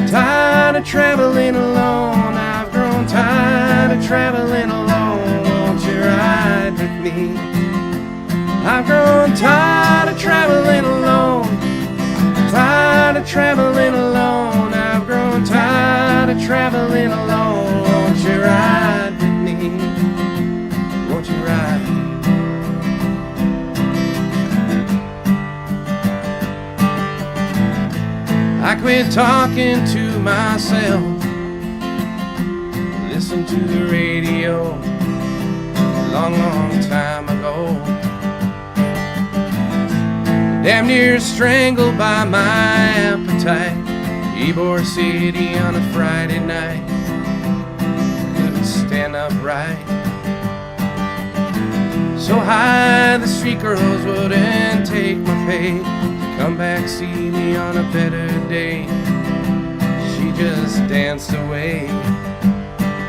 [SPEAKER 1] tired of traveling alone. I've grown tired of traveling alone. Won't you ride with me? I've grown tired of traveling alone, tired of traveling alone. I've grown tired of traveling alone. Won't you ride with me? Won't you ride with me? I quit talking to myself, listen to the radio a long, long time ago. Damn near strangled by my appetite. Ybor City on a Friday night, couldn't stand upright. So high the street girls wouldn't take my pay. Come back, see me on a better day. She just danced away.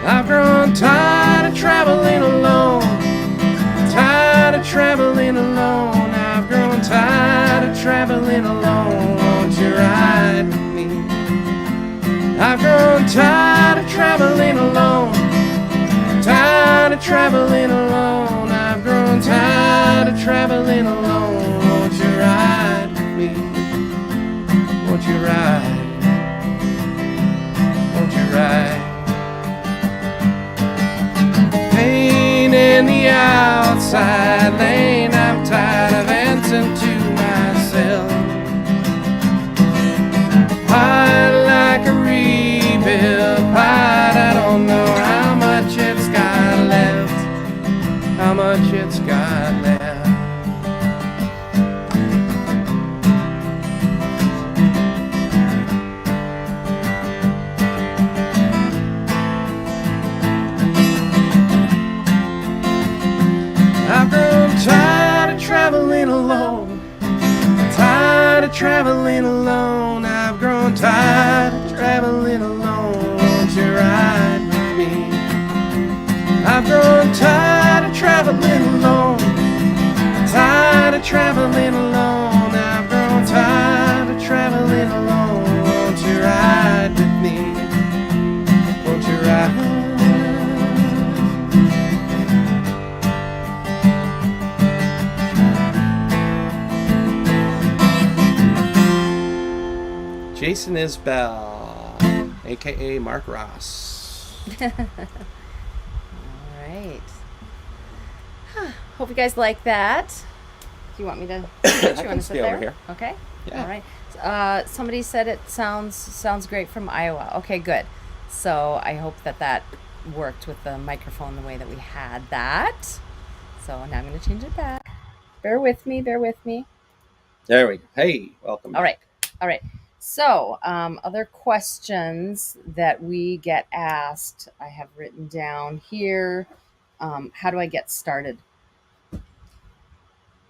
[SPEAKER 1] I've grown tired of traveling alone, tired of traveling alone. I've grown tired of traveling alone. Won't you ride with me? I've grown tired of traveling alone, tired of traveling alone. I've grown tired of traveling alone. Won't you ride with me? Won't you ride? Won't you ride? Pain in the outside lane, I'm tired of answering to myself. I'd like a rebuild pot. I don't know how much it's got left, how much it's got left. I've grown tired of traveling alone, tired of traveling alone. I've grown tired of traveling alone. Won't you ride with me? I've grown tired of traveling alone, tired of traveling alone. I've grown tired of Jason Isbell, aka Mark Ross.
[SPEAKER 2] All right. Hope you guys like that. Do you want me to?
[SPEAKER 1] I can stay over here.
[SPEAKER 2] Okay.
[SPEAKER 1] Yeah.
[SPEAKER 2] All right. Somebody said it sounds great from Iowa. Okay, good. So I hope that worked with the microphone the way that we had that. So now I'm going to change it back. Bear with me. There
[SPEAKER 1] we go. Hey, welcome.
[SPEAKER 2] All right. So other questions that we get asked, I have written down here. How do I get started?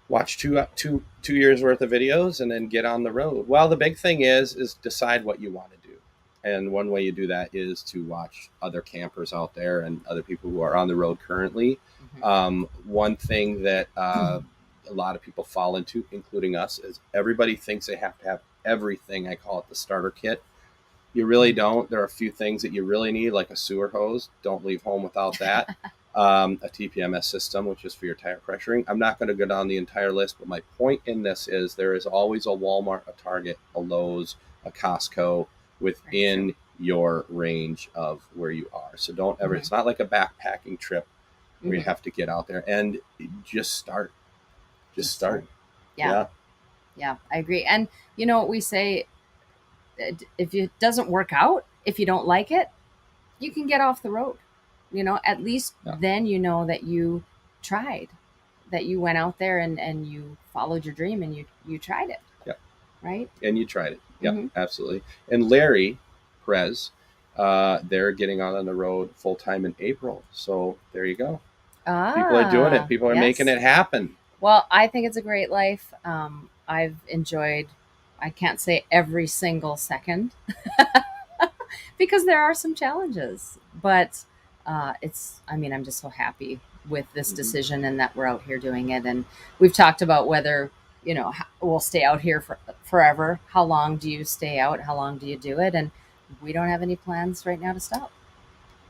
[SPEAKER 1] Watch two years worth of videos and then get on the road. Well, the big thing is decide what you want to do. And one way you do that is to watch other campers out there and other people who are on the road currently. One thing that a lot of people fall into, including us, is everybody thinks they have to have everything. I call it the starter kit. You really don't. There are a few things that you really need, like a sewer hose. Don't leave home without that. A TPMS system, which is for your tire pressuring. I'm not going to go down the entire list, but my point in this is there is always a Walmart, a Target, a Lowe's, a Costco within your range of where you are. So don't ever, it's not like a backpacking trip where you have to get out there, and just start. Just start.
[SPEAKER 2] Yeah, I agree. And you know what we say, if it doesn't work out, if you don't like it, you can get off the road. You know, at least then you know that you tried, that you went out there and you followed your dream and you tried it.
[SPEAKER 1] Yep.
[SPEAKER 2] Right?
[SPEAKER 1] And you tried it. Yep, absolutely. And Larry Perez, they're getting out on the road full time in April. So there you go. People are doing it. People are making it happen.
[SPEAKER 2] Well, I think it's a great life. I've enjoyed, I can't say every single second because there are some challenges, but I'm just so happy with this decision and that we're out here doing it. And we've talked about whether, we'll stay out here forever. How long do you stay out? How long do you do it? And we don't have any plans right now to stop.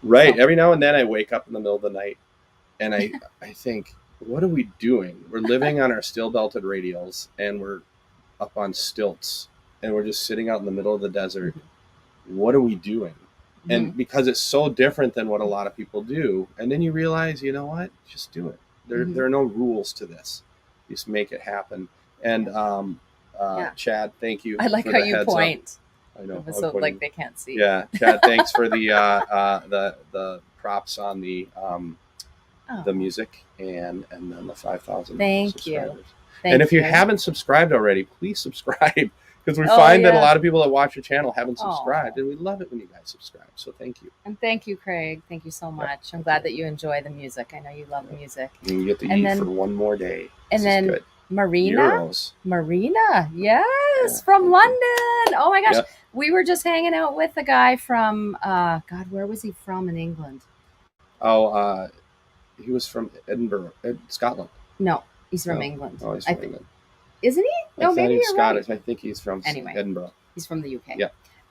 [SPEAKER 1] Right. So, every now and then I wake up in the middle of the night and I think, what are we doing? We're living on our steel belted radials and we're up on stilts and we're just sitting out in the middle of the desert. What are we doing? And because it's so different than what a lot of people do. And then you realize, you know what? Just do it. There are no rules to this. Just make it happen. And Chad, thank you.
[SPEAKER 2] I like how you point.
[SPEAKER 1] I know.
[SPEAKER 2] So like they can't see.
[SPEAKER 1] Yeah. Chad, thanks for the props on the music and then the 5,000
[SPEAKER 2] Thank you.
[SPEAKER 1] And if you haven't subscribed already, please subscribe. Because we find that a lot of people that watch your channel haven't subscribed, and we love it when you guys subscribe. So thank you.
[SPEAKER 2] And thank you, Craig. Thank you so much. I'm glad that you enjoy the music. I know you love music.
[SPEAKER 1] And you get to eat for one more day.
[SPEAKER 2] And then
[SPEAKER 1] good.
[SPEAKER 2] Marina, yes, from London. Oh my gosh, we were just hanging out with a guy from where was he from in England?
[SPEAKER 1] Oh, he was from Edinburgh, Scotland.
[SPEAKER 2] No, he's from England.
[SPEAKER 1] Oh, he's from England.
[SPEAKER 2] Isn't he? No, maybe
[SPEAKER 1] he's
[SPEAKER 2] you're
[SPEAKER 1] Scottish.
[SPEAKER 2] right.
[SPEAKER 1] I think he's from Edinburgh.
[SPEAKER 2] He's from the UK.
[SPEAKER 1] Yeah.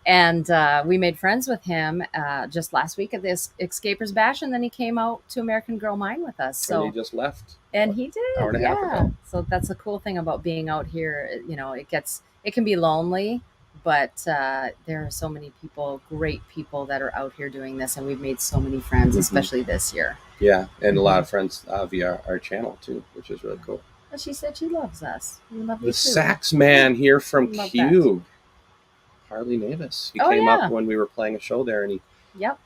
[SPEAKER 2] And we made friends with him just last week at this Escapers Bash, and then he came out to American Girl Mine with us. So
[SPEAKER 1] and he just left.
[SPEAKER 2] And he did.
[SPEAKER 1] Hour and a half ago.
[SPEAKER 2] So that's the cool thing about being out here. It can be lonely, but there are so many people, great people that are out here doing this, and we've made so many friends, especially this year.
[SPEAKER 1] Yeah, and a lot of friends via our channel too, which is really cool.
[SPEAKER 2] Well, she said she loves us. We love you
[SPEAKER 1] the
[SPEAKER 2] too.
[SPEAKER 1] sax man here from Q, Harley Navis. He came up when we were playing a show there, and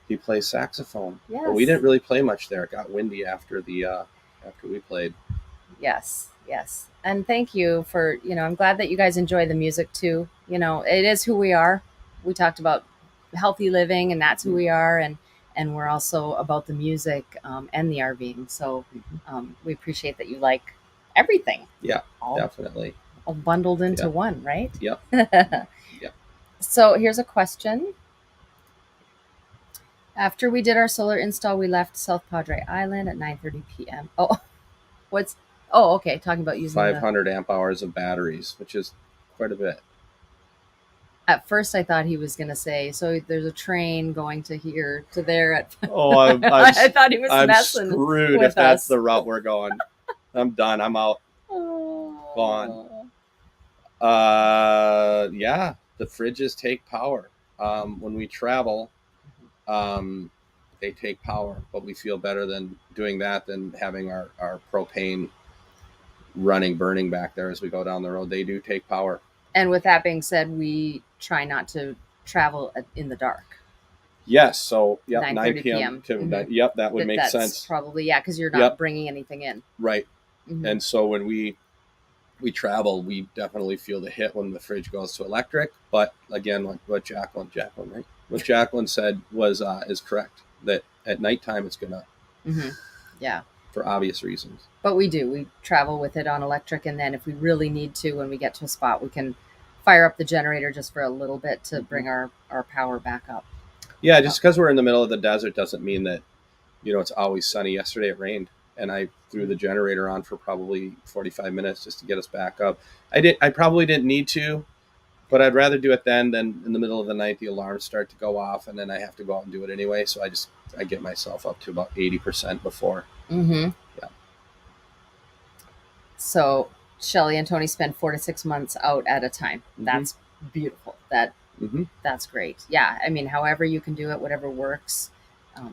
[SPEAKER 1] he plays saxophone.
[SPEAKER 2] Yes.
[SPEAKER 1] But we didn't really play much there. It got windy after we played.
[SPEAKER 2] Yes. And thank you for, I'm glad that you guys enjoy the music too. It is who we are. We talked about healthy living, and that's who we are. And we're also about the music and the RVing. So we appreciate that you like everything.
[SPEAKER 1] Yeah, definitely.
[SPEAKER 2] All bundled into one, right?
[SPEAKER 1] Yep. Yep.
[SPEAKER 2] So here's a question. After we did our solar install, we left South Padre Island at 9:30 p.m. Okay. Talking about using
[SPEAKER 1] 500 amp hours of batteries, which is quite a bit.
[SPEAKER 2] At first, I thought he was going to say, so there's a train going to here to there.
[SPEAKER 1] I
[SPEAKER 2] thought he was messing
[SPEAKER 1] screwed
[SPEAKER 2] with
[SPEAKER 1] if that's the route we're going. I'm done. I'm out.
[SPEAKER 2] Oh.
[SPEAKER 1] Gone. Yeah. the fridges take power. When we travel, they take power, but we feel better than doing that than having our propane burning back there as we go down the road. They do take power.
[SPEAKER 2] And with that being said, we try not to travel in the dark.
[SPEAKER 1] Yes. So,
[SPEAKER 2] 9 p.m.
[SPEAKER 1] Yep, that would make sense.
[SPEAKER 2] Probably, yeah, because you're not bringing anything in.
[SPEAKER 1] Right. Mm-hmm. And so when we travel, we definitely feel the hit when the fridge goes to electric. But again, like what Jacqueline, right? What Jacqueline said was is correct. That at nighttime it's gonna,
[SPEAKER 2] yeah,
[SPEAKER 1] for obvious reasons.
[SPEAKER 2] But we travel with it on electric, and then if we really need to, when we get to a spot, we can fire up the generator just for a little bit to bring our power back up.
[SPEAKER 1] Yeah, just because we're in the middle of the desert doesn't mean that it's always sunny. Yesterday it rained, and I threw the generator on for probably 45 minutes just to get us back up. I probably didn't need to, but I'd rather do it then than in the middle of the night the alarms start to go off and then I have to go out and do it anyway. So I get myself up to about 80% before.
[SPEAKER 2] Yeah. So Shelly and Tony spend 4 to 6 months out at a time. That's beautiful. That's great. Yeah. I mean, however you can do it, whatever works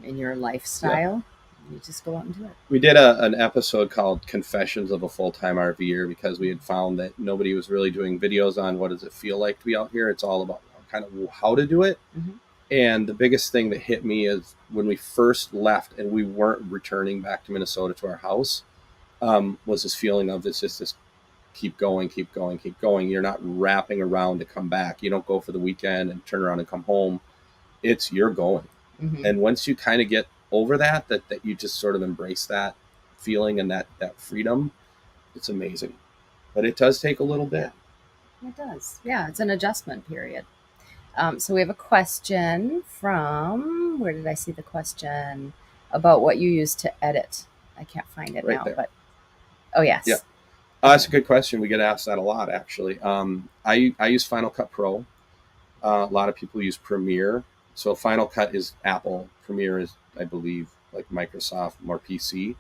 [SPEAKER 2] in your lifestyle. You just go out and do it. We did
[SPEAKER 1] an episode called Confessions of a Full-Time RVer because we had found that nobody was really doing videos on what does it feel like to be out here. It's all about kind of how to do it. And the biggest thing that hit me is when we first left and we weren't returning back to Minnesota to our house, was this feeling of this keep going. You're not wrapping around to come back. You don't go for the weekend and turn around and come home. You're going. And once you kind of get over that you just sort of embrace that feeling and that freedom, it's amazing. But it does take a little bit.
[SPEAKER 2] It does. Yeah, it's an adjustment period. So we have a question from, where did I see the question? About what you use to edit. I can't find it right now, there. But oh yes.
[SPEAKER 1] Yeah. That's a good question. We get asked that a lot, actually. I use Final Cut Pro. A lot of people use Premiere. So Final Cut is Apple. Premiere is, I believe, like Microsoft, more PC.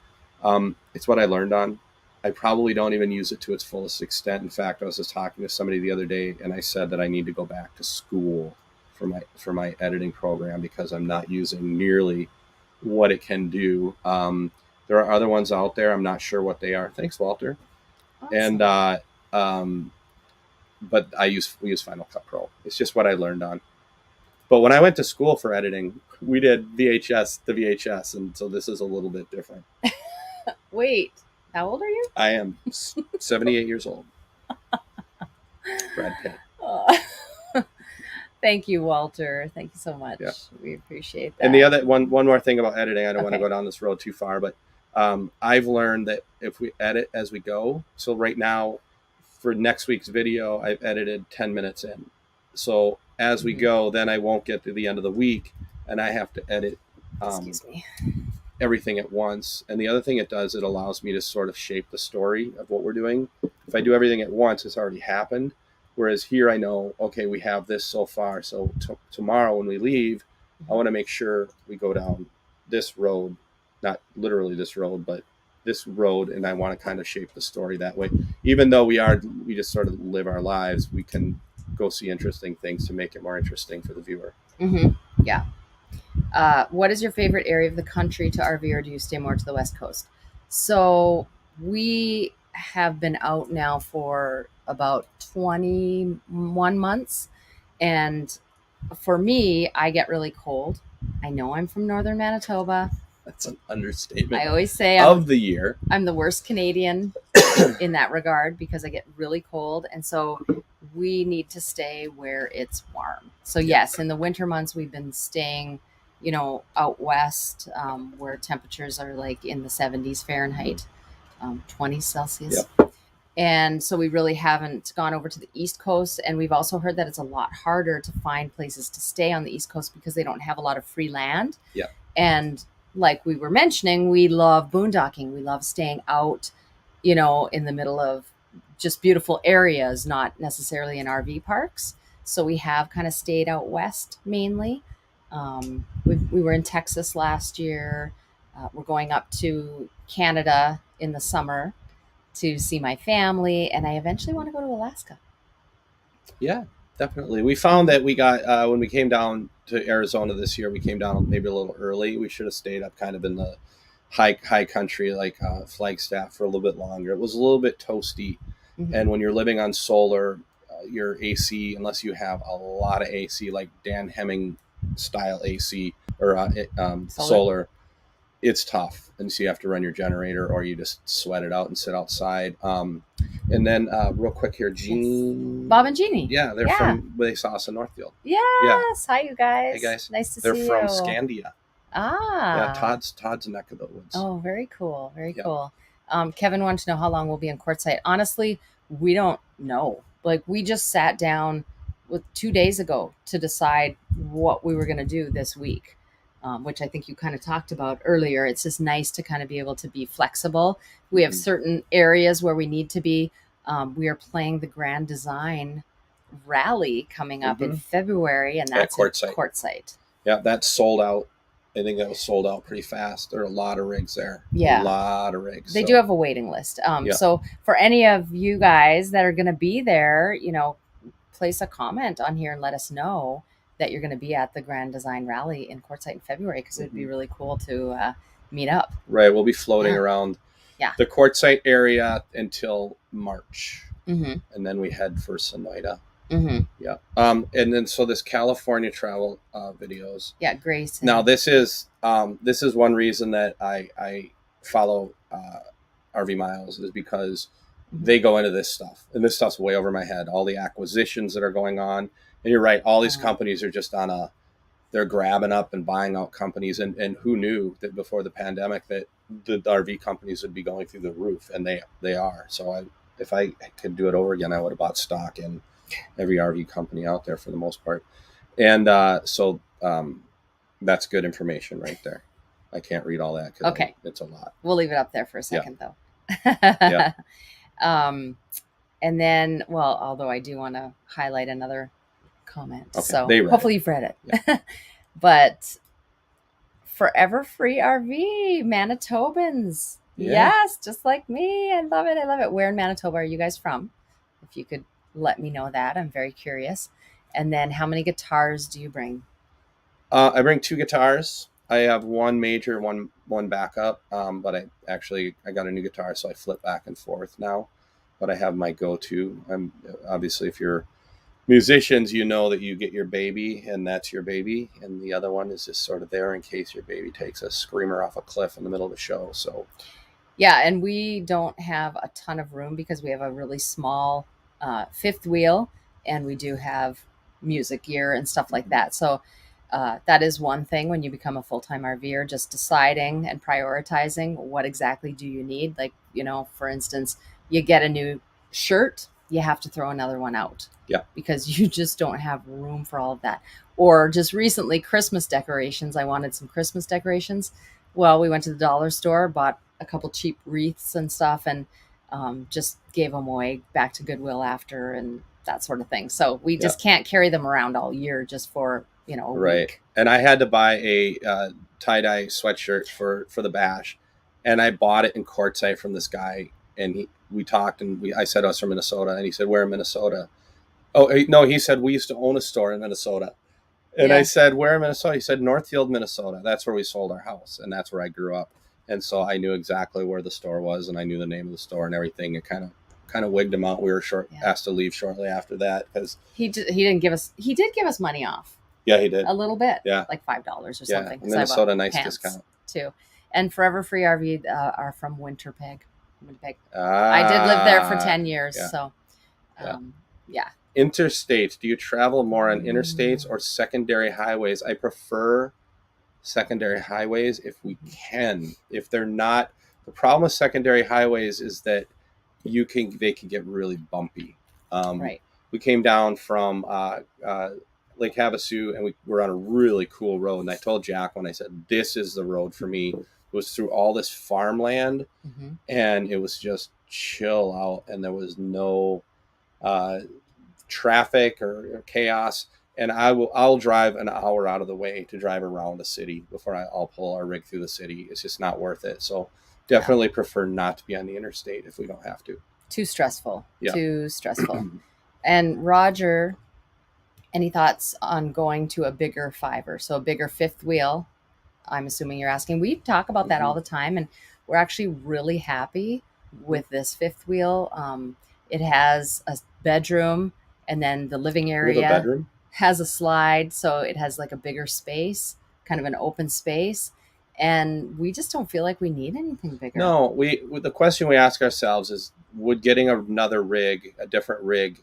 [SPEAKER 1] It's what I learned on. I probably don't even use it to its fullest extent. In fact, I was just talking to somebody the other day, and I said that I need to go back to school for my editing program because I'm not using nearly what it can do. There are other ones out there. I'm not sure what they are. Thanks, Walter. Awesome. And but we use Final Cut Pro. It's just what I learned on. But when I went to school for editing, we did VHS, and so this is a little bit different.
[SPEAKER 2] Wait, how old are you?
[SPEAKER 1] I am 78 years old. Brad Pitt.
[SPEAKER 2] Thank you, Walter. Thank you so much. Yeah. We appreciate that.
[SPEAKER 1] And the other one more thing about editing, I don't want to go down this road too far, but I've learned that if we edit as we go, so right now for next week's video, I've edited 10 minutes in. So as we go, then I won't get to the end of the week and I have to edit everything at once. And the other thing it does, it allows me to sort of shape the story of what we're doing. If I do everything at once, it's already happened. Whereas here I know, okay, we have this so far. So tomorrow when we leave, I want to make sure we go down this road, not literally this road, but this road. And I want to kind of shape the story that way. Even though we just sort of live our lives, we can go see interesting things to make it more interesting for the viewer.
[SPEAKER 2] Yeah. What is your favorite area of the country to RV, or do you stay more to the West Coast? So we have been out now for about 21 months. And for me, I get really cold. I know I'm from northern Manitoba.
[SPEAKER 1] That's an understatement.
[SPEAKER 2] I always say
[SPEAKER 1] of the year.
[SPEAKER 2] I'm the worst Canadian in that regard because I get really cold. And so we need to stay where it's warm. So yes, in the winter months, we've been staying, out west where temperatures are like in the 70s Fahrenheit, 20 Celsius.
[SPEAKER 1] Yep.
[SPEAKER 2] And so we really haven't gone over to the East Coast. And we've also heard that it's a lot harder to find places to stay on the East Coast because they don't have a lot of free land.
[SPEAKER 1] Yeah.
[SPEAKER 2] And like we were mentioning, we love boondocking. We love staying out, in the middle of just beautiful areas, not necessarily in RV parks. So we have kind of stayed out west mainly. We were in Texas last year. We're going up to Canada in the summer to see my family, and I eventually want to go to Alaska.
[SPEAKER 1] Yeah. definitely. We found that we got when we came down to Arizona this year, we came down maybe a little early. We should have stayed up kind of in the high country, like Flagstaff, for a little bit longer. It was a little bit toasty, and when you're living on solar, your AC, unless you have a lot of AC, like Dan Hemming style AC or solar, it's tough. And so you have to run your generator, or you just sweat it out and sit outside. And then real quick here, Jean,
[SPEAKER 2] Bob and Jeannie.
[SPEAKER 1] Yeah, they're from, they saw us in Northfield.
[SPEAKER 2] Yes. Yeah. Hi, you guys.
[SPEAKER 1] Hey, guys.
[SPEAKER 2] Nice to see
[SPEAKER 1] you. They're
[SPEAKER 2] you.
[SPEAKER 1] from Scandia.
[SPEAKER 2] Ah.
[SPEAKER 1] Yeah, Todd's neck of the woods.
[SPEAKER 2] Oh, very cool. Very cool. Kevin wanted to know how long we'll be in Quartzsite. Honestly, we don't know. Like, we just sat down with 2 days ago to decide what we were going to do this week, which I think you kind of talked about earlier. It's just nice to kind of be able to be flexible. We have certain areas where we need to be. We are playing the Grand Design Rally coming up in February, and that's Quartzsite.
[SPEAKER 1] Yeah, that's sold out. I think that was sold out pretty fast. There are a lot of rigs there.
[SPEAKER 2] Yeah.
[SPEAKER 1] A lot of rigs.
[SPEAKER 2] They do have a waiting list. So for any of you guys that are going to be there, place a comment on here and let us know that you're going to be at the Grand Design Rally in Quartzsite in February, because it'd be really cool to meet up.
[SPEAKER 1] Right. We'll be floating around the Quartzsite area until March. And then we head for Sonoyta. Yeah. And then so this California travel videos.
[SPEAKER 2] Yeah, Grace.
[SPEAKER 1] Now this is one reason that I follow RV Miles, is because they go into this stuff, and this stuff's way over my head. All the acquisitions that are going on, and you're right. All these companies are just they're grabbing up and buying out companies, and who knew that before the pandemic that the RV companies would be going through the roof, and they are. So if I could do it over again, I would have bought stock in every RV company out there for the most part. And so that's good information right there. I can't read all that.
[SPEAKER 2] Okay.
[SPEAKER 1] It's a lot.
[SPEAKER 2] We'll leave it up there for a second though. And then, well, although I do want to highlight another comment. Okay. So hopefully you've read it. Yeah. But Forever Free RV, Manitobans. Yeah. Yes, just like me. I love it. I love it. Where in Manitoba are you guys from? If you could let me know that. I'm very curious. And then how many guitars do you bring?
[SPEAKER 1] I bring 2 guitars. I have one major, one backup. But I got a new guitar, so I flip back and forth now. But I have my go-to. I'm obviously, if you're musicians, you know that you get your baby, and that's your baby. And the other one is just sort of there in case your baby takes a screamer off a cliff in the middle of the show. So
[SPEAKER 2] yeah, and we don't have a ton of room because we have a really small fifth wheel, and we do have music gear and stuff like that. So that is one thing when you become a full-time RVer, just deciding and prioritizing what exactly do you need. Like, for instance, you get a new shirt, you have to throw another one out.
[SPEAKER 1] Yeah.
[SPEAKER 2] Because you just don't have room for all of that. Or just recently, Christmas decorations. I wanted some Christmas decorations. Well, we went to the dollar store, bought a couple cheap wreaths and stuff, and just gave them away back to Goodwill after, and that sort of thing. So we just can't carry them around all year just for, a week.
[SPEAKER 1] And I had to buy a tie-dye sweatshirt for the bash, and I bought it in Quartzsite from this guy, and we talked, and I said I was from Minnesota, and he said, where in Minnesota? Oh, no, he said, we used to own a store in Minnesota. And I said, where in Minnesota? He said, Northfield, Minnesota. That's where we sold our house, and that's where I grew up. And so I knew exactly where the store was, and I knew the name of the store and everything. It kind of wigged him out. We were asked to leave shortly after that because he did give us money off. Yeah, he did.
[SPEAKER 2] A little bit.
[SPEAKER 1] Yeah.
[SPEAKER 2] Like $5 or something.
[SPEAKER 1] Minnesota, nice discount.
[SPEAKER 2] Too. And Forever Free RV are from Winnipeg. I did live there for 10 years. Yeah. So, yeah.
[SPEAKER 1] Interstate. Do you travel more on interstates or secondary highways? I prefer secondary highways if we can. If they're not, the problem with secondary highways is that they can get really bumpy.
[SPEAKER 2] Right.
[SPEAKER 1] We came down from Lake Havasu, and we were on a really cool road. And I told Jack when I said, this is the road for me. It was through all this farmland, and it was just chill out, and there was no traffic or chaos. And I'll drive an hour out of the way to drive around the city before I'll pull our rig through the city. It's just not worth it. So definitely prefer not to be on the interstate if we don't have to.
[SPEAKER 2] Too stressful. And Roger Any thoughts on going to a bigger fiver? So a bigger fifth wheel, I'm assuming you're asking. We talk about that all the time, and we're actually really happy with this fifth wheel. It has a bedroom, and then the living area has a slide, so it has like a bigger space, kind of an open space. And we just don't feel like we need anything bigger.
[SPEAKER 1] No, the question we ask ourselves is, would getting another rig, a different rig,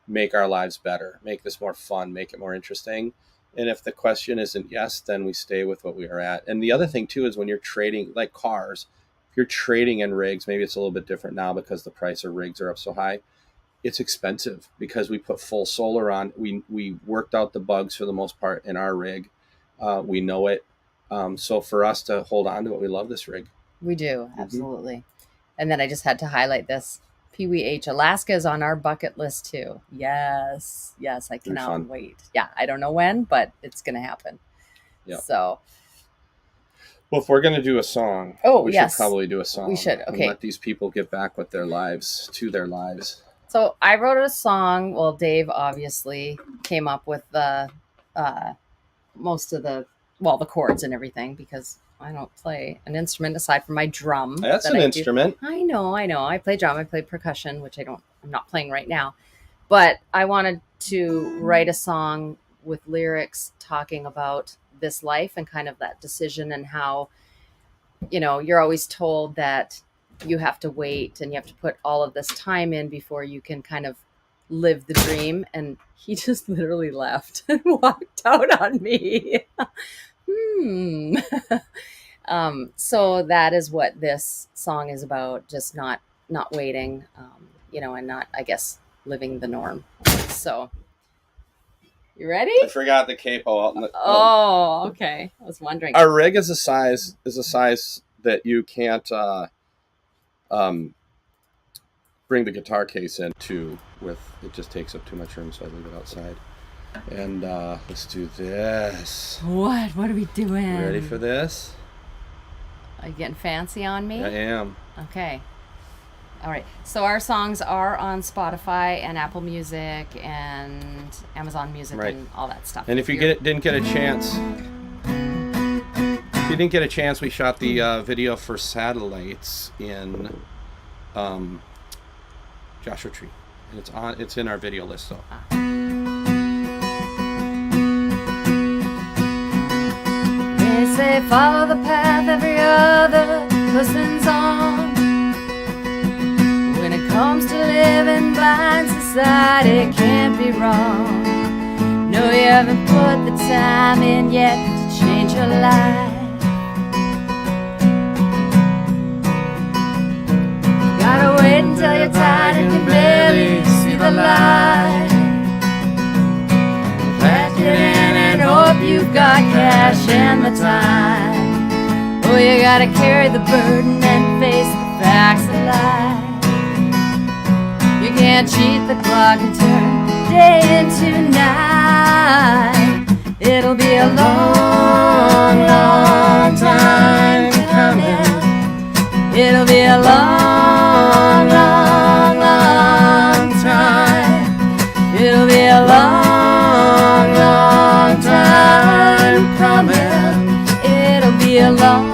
[SPEAKER 1] make our lives better, make this more fun, make it more interesting? And if the question isn't yes, then we stay with what we are at. And the other thing too is when you're trading, like cars, if you're trading in rigs, maybe it's a little bit different now because the price of rigs are up so high. It's expensive because we put full solar on. We worked out the bugs for the most part in our rig. We know it. So for us to hold on to it, we love this rig.
[SPEAKER 2] We do, absolutely. And then I just had to highlight this. PWH Alaska is on our bucket list too. Yes, I cannot wait. Yeah, I don't know when, but it's going to happen. Yeah. So,
[SPEAKER 1] well, if we're going to do a song, we should probably do a song.
[SPEAKER 2] We should. Okay.
[SPEAKER 1] And let these people get back with their lives.
[SPEAKER 2] So I wrote a song. Well, Dave obviously came up with the most of the chords and everything, because I don't play an instrument aside from my drum.
[SPEAKER 1] That's an instrument.
[SPEAKER 2] I know. I play drum. I play percussion, which I'm not playing right now. But I wanted to write a song with lyrics talking about this life and kind of that decision, and how, you're always told that you have to wait and you have to put all of this time in before you can kind of live the dream. And he just literally left and walked out on me. So that is what this song is about, just not waiting, and not, I guess, living the norm. So you ready?
[SPEAKER 1] I forgot the capo out in the
[SPEAKER 2] okay. I was wondering.
[SPEAKER 1] Our rig is a size that you can't bring the guitar case into with. It just takes up too much room, so I leave it outside. And let's do this.
[SPEAKER 2] What are we doing?
[SPEAKER 1] You ready for this?
[SPEAKER 2] Are you getting fancy on me?
[SPEAKER 1] I am.
[SPEAKER 2] Okay. All right. So our songs are on Spotify and Apple Music and Amazon Music and all that stuff.
[SPEAKER 1] And if you didn't get a chance, we shot the video for Satellites in Joshua Tree, and it's in our video list. So.
[SPEAKER 2] They say follow the path every other person's on. When it comes to living blind, society it can't be wrong. No, you haven't put the time in yet to change your life. Gotta wait until you're tired and can barely see the light. Pack it in and hope you've got cash and the time. Oh, you gotta carry the burden and face the facts of life. You can't cheat the clock and turn day into night. It'll be a long, long time coming. It'll be a long, long, long time. It'll be a long, long time coming. It'll be a long,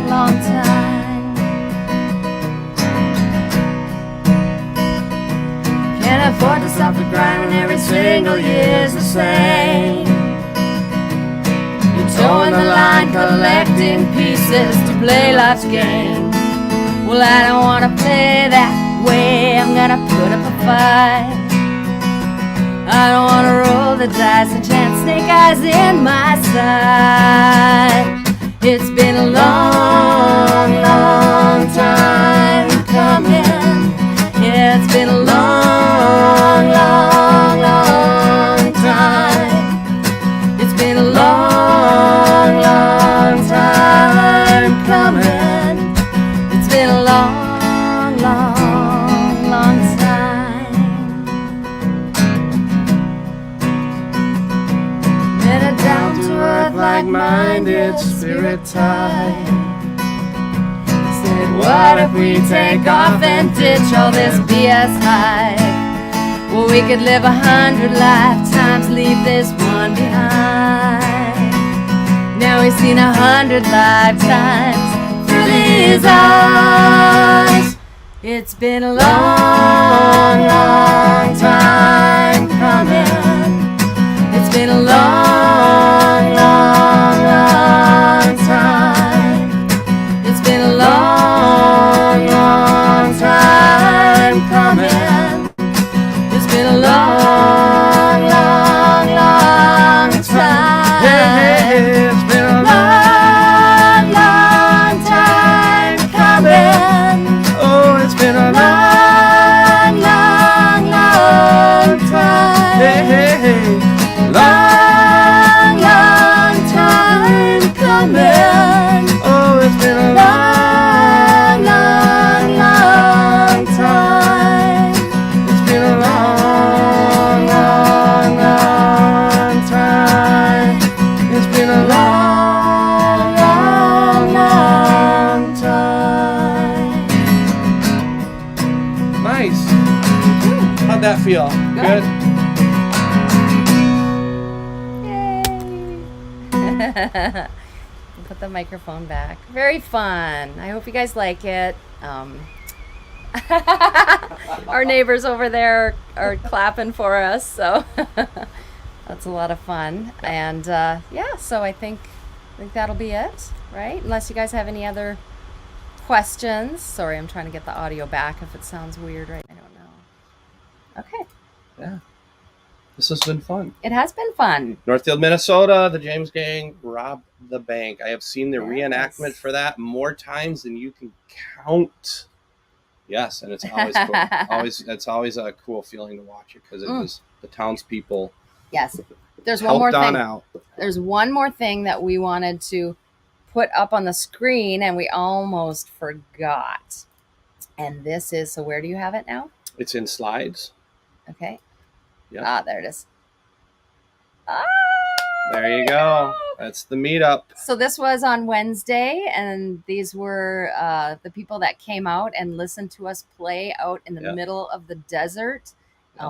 [SPEAKER 2] long time. Can't afford to stop the grind when every single year's the same. You're towing the line, collecting pieces to play life's game. Well, I don't wanna play that way. I'm gonna put up a fight. I don't wanna roll the dice and chance snake eyes in my sight. It's been a long, long time coming. Yeah, it's been a long, long, long time. It's been a long, long time coming. It's been a long, long, long time. And a down-to-earth, like-minded spirit type said, what if we take off and ditch all this BS hype? Well, we could live 100 lifetimes, leave this one behind. Now we've seen 100 lifetimes through these eyes. It's been a long, long time coming. It's been a long, long, long time. It's been a long, long time coming. It's been a long, long, long time.
[SPEAKER 1] Hey, it's been a
[SPEAKER 2] long, long time coming.
[SPEAKER 1] Oh, it's been a
[SPEAKER 2] long, long, long time.
[SPEAKER 1] hey.
[SPEAKER 2] Long, long time coming.
[SPEAKER 1] Oh, it's been a
[SPEAKER 2] long, long, long time.
[SPEAKER 1] It's been a long, long, long time. It's been a
[SPEAKER 2] long, long, long time.
[SPEAKER 1] Nice. How'd that feel?
[SPEAKER 2] Good. Put the microphone back. Very fun. I hope you guys like it. Our neighbors over there are clapping for us, so that's a lot of fun. And so I think that'll be it, right? Unless you guys have any other questions. Sorry, I'm trying to get the audio back if it sounds weird right now. I don't know. Okay.
[SPEAKER 1] Yeah. This has been fun.
[SPEAKER 2] It has been fun.
[SPEAKER 1] Northfield, Minnesota, the James Gang robbed the bank. I have seen the reenactment for that more times than you can count. Yes, and it's always cool. It's always a cool feeling to watch it because it was the townspeople.
[SPEAKER 2] Yes. There's one more thing.
[SPEAKER 1] Out.
[SPEAKER 2] There's one more thing that we wanted to put up on the screen and we almost forgot. And this is, so where do you have it now?
[SPEAKER 1] It's in slides.
[SPEAKER 2] Okay.
[SPEAKER 1] Yeah.
[SPEAKER 2] There it is.
[SPEAKER 1] There you go. That's the meetup.
[SPEAKER 2] So this was on Wednesday, and these were the people that came out and listened to us play out in the middle of the desert.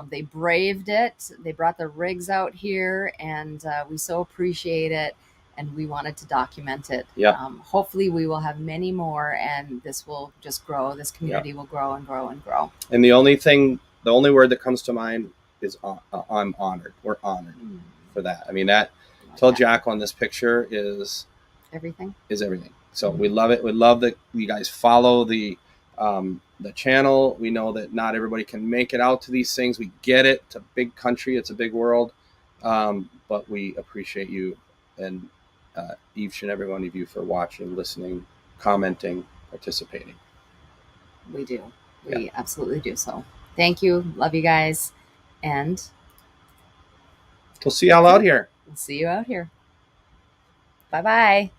[SPEAKER 2] They braved it. They brought their rigs out here, and we so appreciate it, and we wanted to document it. Hopefully we will have many more, and this will just grow. This community will grow and grow and grow. And
[SPEAKER 1] the only word that comes to mind is I'm honored. We're honored for that. I mean, that tell Jack on this picture is everything. So we love it. We love that you guys follow the channel. We know that not everybody can make it out to these things. We get it. It's a big country. It's a big world. But we appreciate you and each and every one of you for watching, listening, commenting, participating.
[SPEAKER 2] We do. We absolutely do. So thank you. Love you guys. And
[SPEAKER 1] we'll see y'all out here.
[SPEAKER 2] We'll see you out here. Bye-bye.